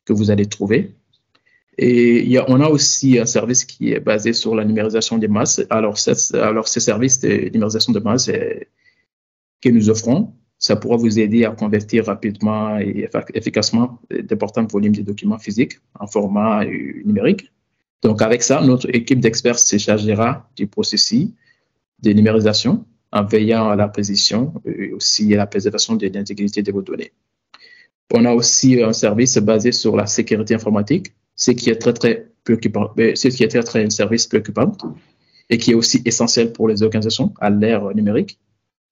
D: que vous allez trouver. Et on a aussi un service qui est basé sur la numérisation des masses. Alors, ce service de numérisation de masse que nous offrons, ça pourra vous aider à convertir rapidement et efficacement d'importants volumes de documents physiques en format numérique. Donc, avec ça, notre équipe d'experts se chargera du processus de numérisation en veillant à la précision et aussi à la préservation de l'intégrité de vos données. On a aussi un service basé sur la sécurité informatique, ce qui est très préoccupant, un service préoccupant et qui est aussi essentiel pour les organisations à l'ère numérique.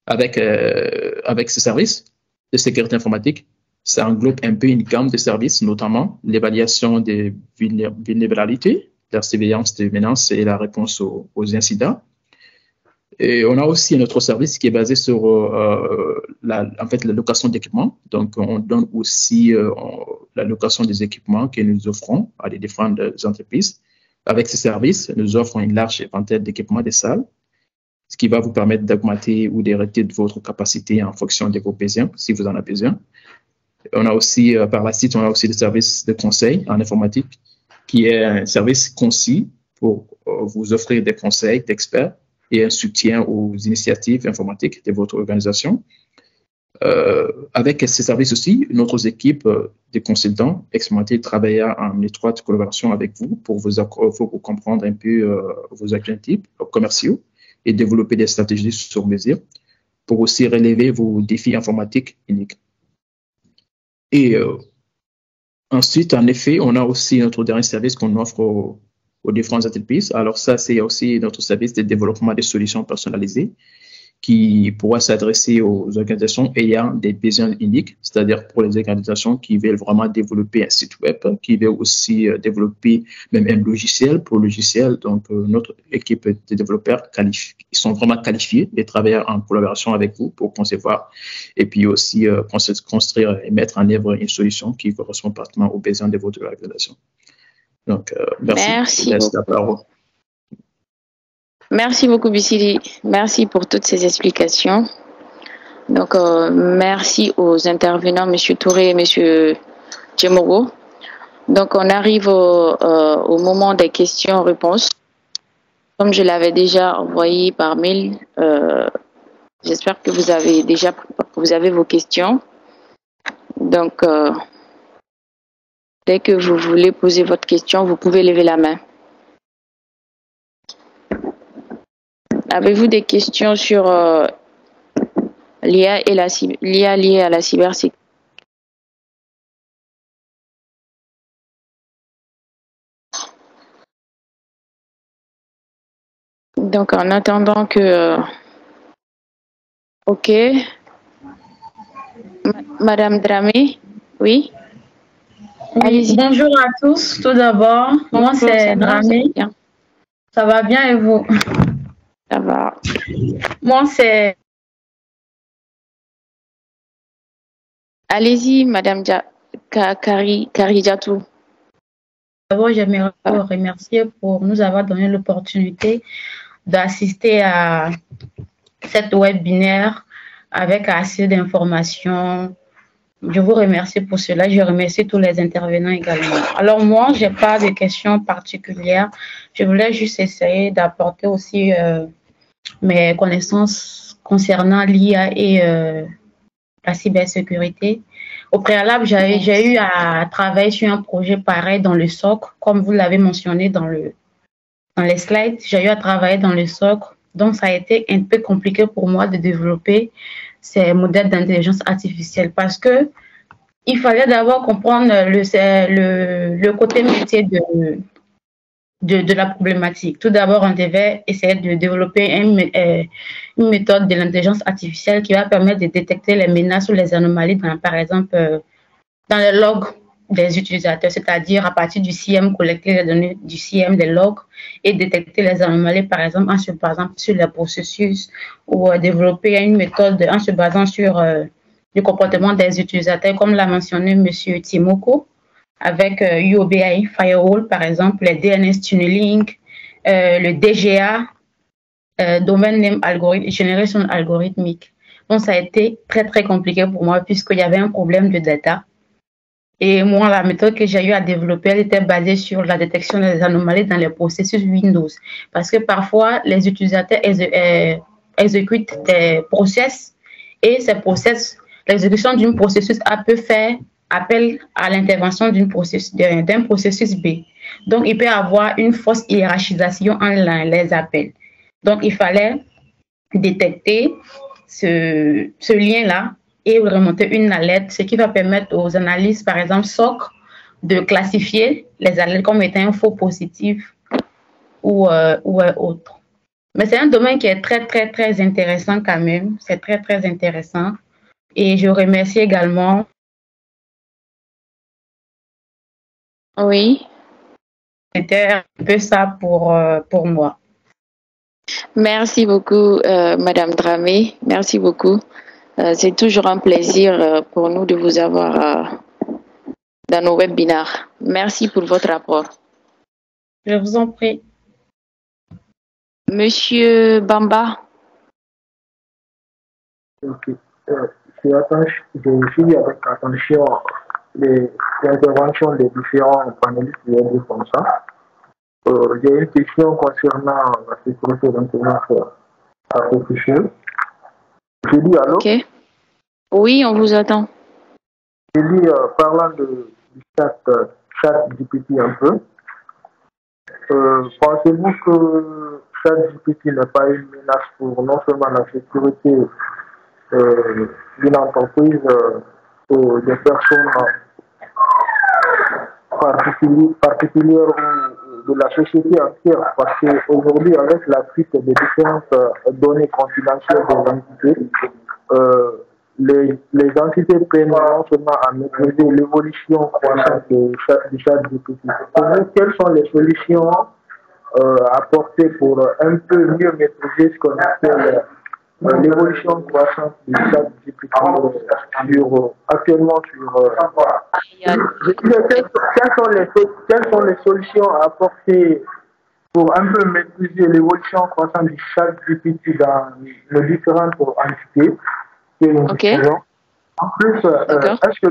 D: Avec ce service de sécurité informatique, ça englobe un peu une gamme de services, notamment l'évaluation des vulnérabilités, la surveillance des menaces et la réponse aux incidents. Et on a aussi un autre service qui est basé sur la location d'équipements. Donc, on donne aussi la location des équipements que nous offrons à des différentes entreprises. Avec ce service, nous offrons une large éventail d'équipements des salles, ce qui va vous permettre d'augmenter ou de réduire votre capacité en fonction de vos besoins, si vous en avez besoin. On a aussi, par la suite, on a aussi des services de conseil en informatique, qui est un service concis pour vous offrir des conseils d'experts et un soutien aux initiatives informatiques de votre organisation. Avec ces services aussi, notre équipe de consultants expérimentés travaillera en étroite collaboration avec vous pour vous comprendre un peu vos objectifs commerciaux et développer des stratégies sur mesure pour aussi relever vos défis informatiques uniques. Et ensuite, en effet, on a aussi notre dernier service qu'on offre aux différentes entreprises. Alors ça, c'est aussi notre service de développement des solutions personnalisées qui pourra s'adresser aux organisations ayant des besoins uniques, c'est-à-dire pour les organisations qui veulent vraiment développer un site web, qui veulent aussi développer même un logiciel pour logiciel. Donc, notre équipe de développeurs ils sont vraiment qualifiés de travailler en collaboration avec vous pour concevoir et puis aussi construire et mettre en œuvre une solution qui correspond parfaitement aux besoins de votre organisation. Donc, merci.
A: Merci beaucoup, Bissili. Merci pour toutes ces explications. Donc, merci aux intervenants, M. Touré et M. Djemogo. Donc, on arrive au moment des questions-réponses. Comme je l'avais déjà envoyé par mail, j'espère que vous avez vos questions. Donc, dès que vous voulez poser votre question, vous pouvez lever la main. Avez-vous des questions sur l'IA liée à la cybersécurité? Donc, en attendant que... OK. Madame Dramé, oui?
E: Allez-y. Bonjour à tous. Tout d'abord, moi c'est Dramé. Ça va bien et vous?
A: Ça va.
E: Moi, c'est...
A: Allez-y, Madame Karidjatou.
E: D'abord, j'aimerais vous remercier pour nous avoir donné l'opportunité d'assister à cette webinaire avec assez d'informations. Je vous remercie pour cela. Je remercie tous les intervenants également. Alors moi, je n'ai pas de questions particulières. Je voulais juste essayer d'apporter aussi mes connaissances concernant l'IA et la cybersécurité. Au préalable, j'ai eu à travailler sur un projet pareil dans le SOC, comme vous l'avez mentionné dans les slides. J'ai eu à travailler dans le SOC. Donc, ça a été un peu compliqué pour moi de développer ces modèles d'intelligence artificielle parce que il fallait d'abord comprendre le côté métier de la problématique. Tout d'abord, on devait essayer de développer une méthode de l'intelligence artificielle qui va permettre de détecter les menaces ou les anomalies, par exemple, dans les logs des utilisateurs, c'est-à-dire à partir du CIEM, collecter les données du CIEM des logs et détecter les anomalies, par exemple, en se basant sur les processus ou développer une méthode en se basant sur le comportement des utilisateurs, comme l'a mentionné M. Timoko, avec UOBI Firewall, par exemple, les DNS Tunneling, le DGA, Domain Name Generation algorithmique. Donc, ça a été très, très compliqué pour moi puisqu'il y avait un problème de data. Et moi, la méthode que j'ai eu à développer, elle était basée sur la détection des anomalies dans les processus Windows. Parce que parfois, les utilisateurs exécutent des process et ces process, l'exécution d'un processus A peut faire appel à l'intervention d'un processus B. Donc, il peut y avoir une fausse hiérarchisation en les appels. Donc, il fallait détecter ce lien-là et remonter une alerte, ce qui va permettre aux analystes, par exemple SOC, de classifier les alertes comme étant un faux positif ou autre. Mais c'est un domaine qui est très, très, très intéressant quand même. C'est très, très intéressant. Et je remercie également.
A: Oui.
E: C'était un peu ça pour moi.
A: Merci beaucoup, Madame Dramé. Merci beaucoup. C'est toujours un plaisir pour nous de vous avoir dans nos webinaires. Merci pour votre rapport.
E: Je vous en prie.
A: Monsieur Bamba.
F: Ok. J'ai suivi avec attention les interventions des différents panélistes comme ça. J'ai une question concernant la sécurité d'intelligence artificielle. Je dis allô?
A: Ok. Oui, on vous attend.
F: Je dis, parlant du chat GPT un peu, pensez-vous que chat GPT n'est pas une menace pour non seulement la sécurité d'une entreprise ou des personnes particulières ou de la société entière? Parce qu'aujourd'hui, avec la fuite des différentes données confidentielles des entités, les entités peinent non seulement à maîtriser l'évolution croissante du chat GPT. Quelles sont les solutions apportées pour un peu mieux maîtriser ce qu'on appelle l'évolution croissante du chat GPT actuellement sur... quelles sont les solutions à apporter pour un peu maîtriser l'évolution croissante du chat GPT dans les différentes entités?
A: Ok.
F: En plus, est-ce que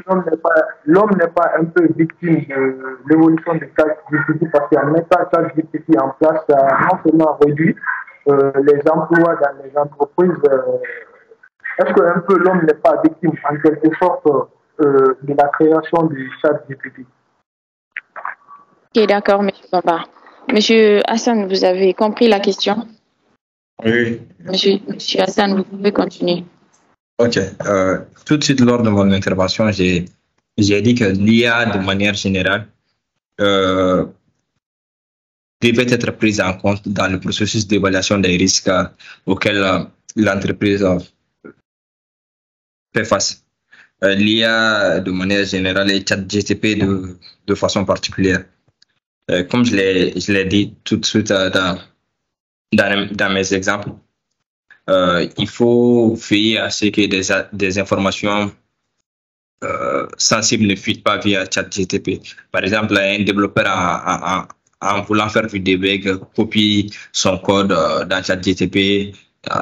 F: l'homme n'est pas un peu victime de l'évolution du ChatGPT parce qu'en mettant ChatGPT en place, ça a non seulement réduit les emplois dans les entreprises, est-ce que un peu l'homme n'est pas victime en quelque sorte de la création du ChatGPT?
A: Ok, d'accord, monsieur Bamba. Monsieur Hassan, vous avez compris la question?
C: Oui.
A: Monsieur Hassan, vous pouvez continuer.
C: Ok. Tout de suite, lors de mon intervention, j'ai dit que l'IA, de manière générale, devait être prise en compte dans le processus d'évaluation des risques auxquels l'entreprise fait face. L'IA, de manière générale, et ChatGPT de façon particulière. Comme je l'ai dit tout de suite dans mes exemples, il faut veiller à ce que des informations sensibles ne fuitent pas via ChatGPT. Par exemple, un développeur en voulant faire du debug copie son code dans ChatGPT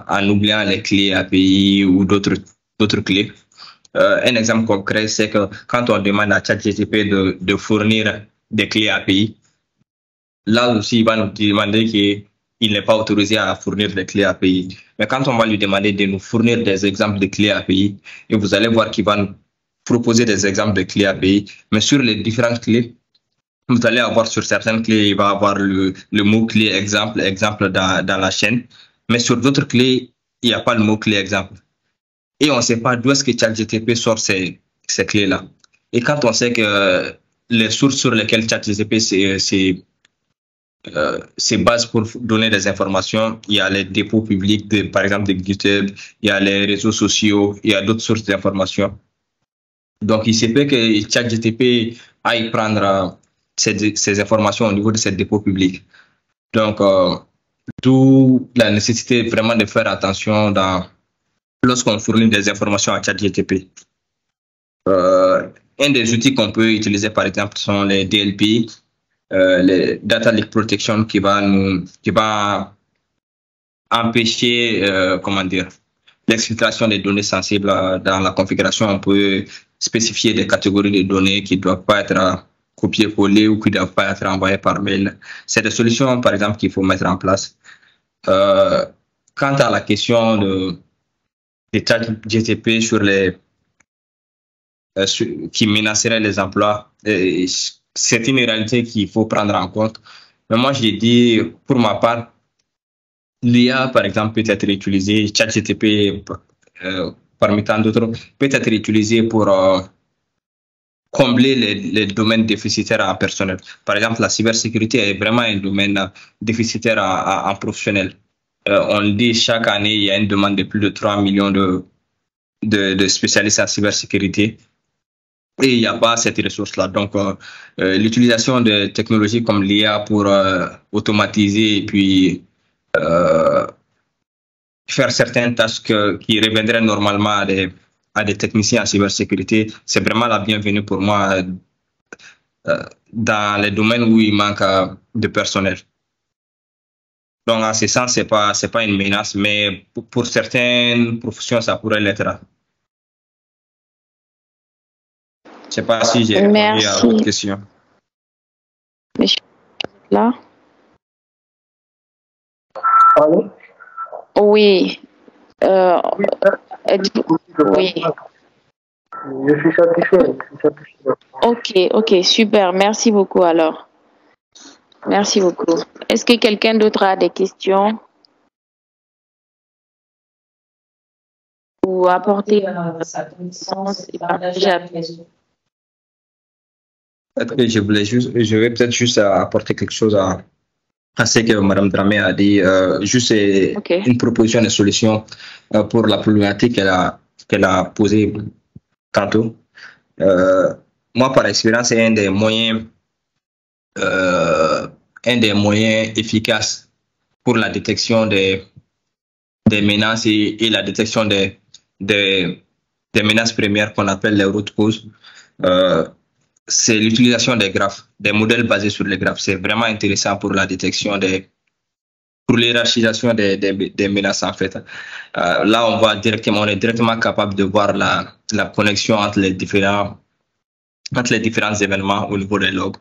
C: en oubliant les clés API ou d'autres clés. Un exemple concret, c'est que quand on demande à ChatGPT de fournir des clés API, là aussi, il va nous demander qu'il n'est pas autorisé à fournir des clés API. Mais quand on va lui demander de nous fournir des exemples de clés API, et vous allez voir qu'il va nous proposer des exemples de clés API, mais sur les différentes clés, vous allez avoir sur certaines clés, il va avoir le mot-clé exemple dans la chaîne, mais sur d'autres clés, il n'y a pas le mot-clé exemple. Et on ne sait pas d'où est-ce que ChatGTP sort ces clés-là. Et quand on sait que les sources sur lesquelles ChatGTP c'est base pour donner des informations, il y a les dépôts publics, par exemple de GitHub, il y a les réseaux sociaux, il y a d'autres sources d'informations. Donc, il se peut que ChatGTP aille prendre ces informations au niveau de ces dépôts publics. Donc, d'où la nécessité vraiment de faire attention lorsqu'on fournit des informations à ChatGTP. Un des outils qu'on peut utiliser, par exemple, sont les DLP, les Data Leak Protection, qui va empêcher, l'exfiltration des données sensibles dans la configuration. On peut spécifier des catégories de données qui ne doivent pas être copier-coller ou qui ne doivent pas être envoyées par mail. C'est des solutions, par exemple, qu'il faut mettre en place. Quant à la question de ChatGTP qui menacerait les emplois, c'est une réalité qu'il faut prendre en compte. Mais moi, j'ai dit, pour ma part, l'IA, par exemple, peut être utilisée, ChatGTP, parmi tant d'autres, peut être utilisé pour combler les domaines déficitaires en personnel. Par exemple, la cybersécurité est vraiment un domaine déficitaire en professionnel. On le dit, chaque année, il y a une demande de plus de 3 millions de spécialistes en cybersécurité. Et il n'y a pas cette ressource-là. Donc, l'utilisation de technologies comme l'IA pour automatiser et puis faire certaines tâches qui reviendraient normalement à des techniciens en cybersécurité, c'est vraiment la bienvenue pour moi dans les domaines où il manque de personnel. Donc, en ce sens, c'est pas une menace, mais pour certaines professions, ça pourrait l'être. Je ne sais pas si j'ai répondu à votre question.
A: Monsieur, là?
F: Allô?
A: Oui. Oui.
F: Je suis satisfait.
A: Ok, super. Merci beaucoup alors. Merci beaucoup. Est-ce que quelqu'un d'autre a des questions ou apporter sa connaissance et partager avec les autres?
C: Je vais peut-être juste apporter quelque chose à ce que Mme Dramé a dit. Juste une proposition de solution pour la problématique qu'elle a posée tantôt. Moi, par expérience, c'est un des moyens efficaces pour la détection des menaces et la détection des menaces premières qu'on appelle les root causes. C'est l'utilisation des graphes, des modèles basés sur les graphes. C'est vraiment intéressant pour la détection pour l'hierarchisation des menaces, en fait. Là, on est directement capable de voir la connexion entre les différents événements au niveau des logs.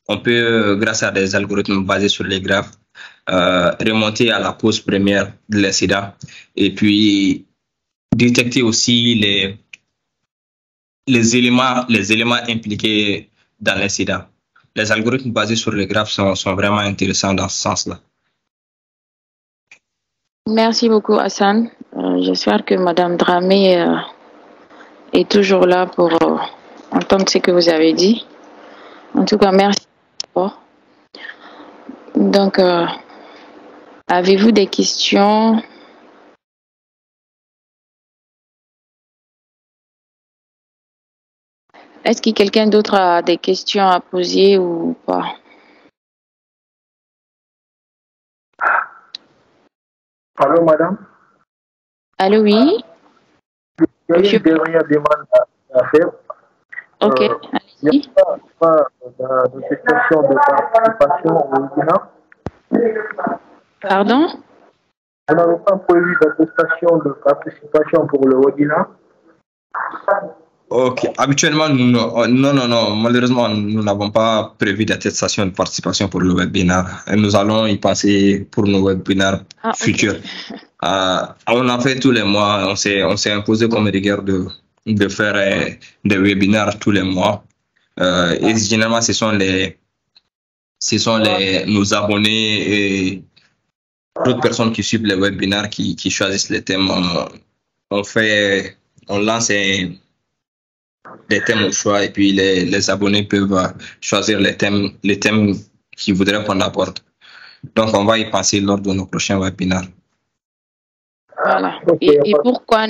C: On peut, grâce à des algorithmes basés sur les graphes, remonter à la cause première de l'incident et puis détecter aussi les éléments impliqués dans l'incident. Les algorithmes basés sur les graphes sont vraiment intéressants dans ce sens-là.
A: Merci beaucoup, Hassan. J'espère que Mme Dramé est toujours là pour entendre ce que vous avez dit. En tout cas, merci. Donc, avez-vous des questions? Est-ce que quelqu'un d'autre a des questions à poser ou pas?
F: Allô, madame?
A: Allô, oui?
F: Il y a une dernière demande à faire.
A: Ok,
F: il n'y a pas de question de participation au webinaire.
A: Pardon?
F: Vous n'avez pas prévu d'attestation de participation pour le webinaire?
C: Ok, habituellement, non, malheureusement, nous n'avons pas prévu d'attestation de participation pour le webinaire. Nous allons y penser pour nos webinaires futurs. On en fait tous les mois, on s'est imposé comme rigueur de de faire des webinaires tous les mois. Et généralement, ce sont nos abonnés et d'autres personnes qui suivent les webinaires qui choisissent les thèmes. On lance des thèmes au choix et puis les abonnés peuvent choisir les thèmes qu'ils voudraient qu'on aborde. Donc, on va y penser lors de nos prochains webinaires.
A: Voilà. Et pourquoi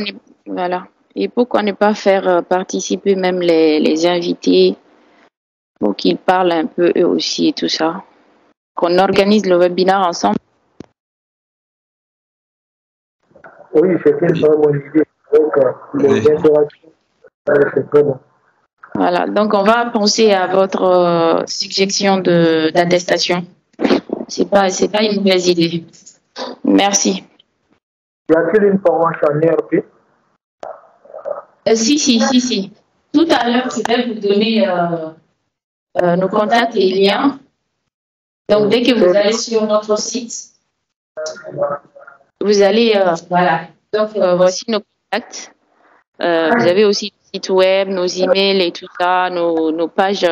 A: ne pas faire participer même les invités pour qu'ils parlent un peu eux aussi et tout ça? Qu'on organise le webinaire ensemble?
F: Oui, c'est une très bonne idée. Donc, les interactions, c'est très bon.
A: Voilà, donc on va penser à votre suggestion d'attestation. C'est pas une mauvaise idée. Merci.
F: Y a-t-il une formation en ERP?
A: Si. Tout à l'heure, je vais vous donner nos contacts et liens. Donc, dès que vous allez sur notre site, vous allez, voilà. Donc, voici nos contacts. Vous avez aussi le site web, nos emails et tout ça, nos pages,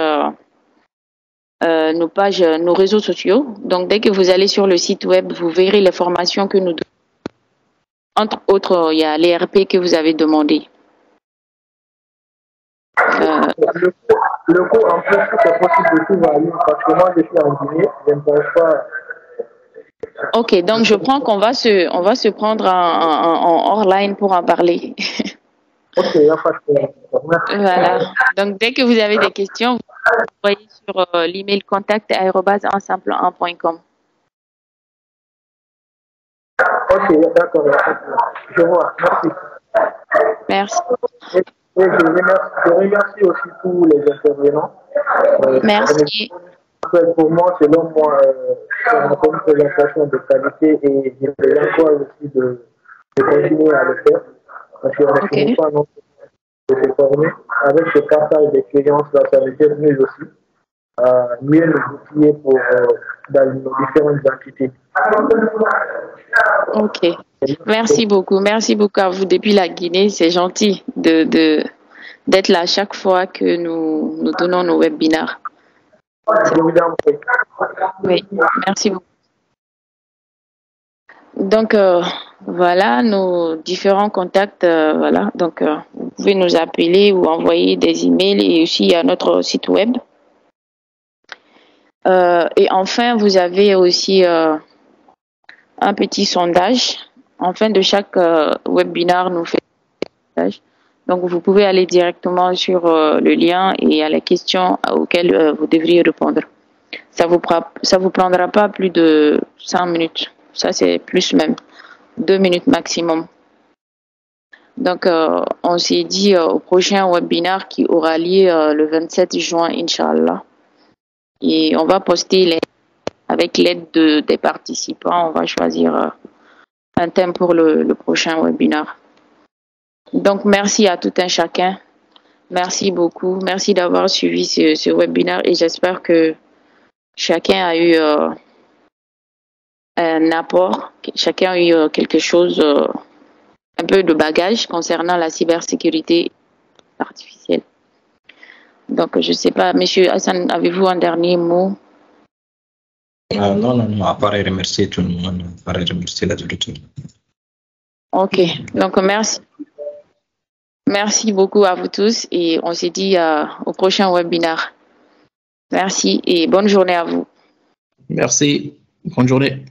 A: nos réseaux sociaux. Donc, dès que vous allez sur le site web, vous verrez les formations que nous donnons. Entre autres, il y a l'ERP que vous avez demandé.
F: Le cours, en plus, c'est possible de tout varier parce que moi, je suis en Guinée, je ne pense pas.
A: Ok, donc je prends qu'on va se prendre en hors-line pour en parler.
F: Ok, il n'y a pas de problème.
A: Voilà. Donc, dès que vous avez des questions, vous envoyez sur l'email contact@ensemble1.com.
F: Ok, d'accord. Je vois. Merci.
A: Merci.
F: Et je remercie aussi tous les intervenants.
A: Merci.
F: Pour moi, selon moi, c'est une présentation de qualité et je vous encourage aussi de continuer à le faire. Parce qu'on ne finit pas non de se former. Avec ce partage d'expérience-là, ça nous aide mieux aussi à mieux nous outiller dans nos différentes entités.
A: Ok. Merci beaucoup. Merci beaucoup à vous depuis la Guinée. C'est gentil d'être là chaque fois que nous donnons nos webinaires. Oui, merci beaucoup. Donc, voilà nos différents contacts. Voilà. Donc, vous pouvez nous appeler ou envoyer des emails et aussi à notre site web. Et enfin, vous avez aussi un petit sondage. En fin de chaque webinaire, nous faisons un sondage. Donc, vous pouvez aller directement sur le lien et il y a les questions auxquelles vous devriez répondre. Ça vous prendra pas plus de 5 minutes. Ça, c'est plus même. 2 minutes maximum. Donc, on s'est dit au prochain webinaire qui aura lieu le 27 juin, Inch'Allah. Et on va poster avec l'aide des participants, on va choisir un thème pour le prochain webinaire. Donc, merci à tout un chacun. Merci beaucoup. Merci d'avoir suivi ce webinaire et j'espère que chacun a eu un apport, chacun a eu quelque chose, un peu de bagage concernant la cybersécurité artificielle. Donc, je ne sais pas, Monsieur Hassan, avez-vous un dernier mot?
C: Non, à part remercier tout le monde, à part remercier la direction.
A: Ok, donc merci. Merci beaucoup à vous tous et on se dit au prochain webinaire. Merci et bonne journée à vous.
D: Merci. Bonne journée.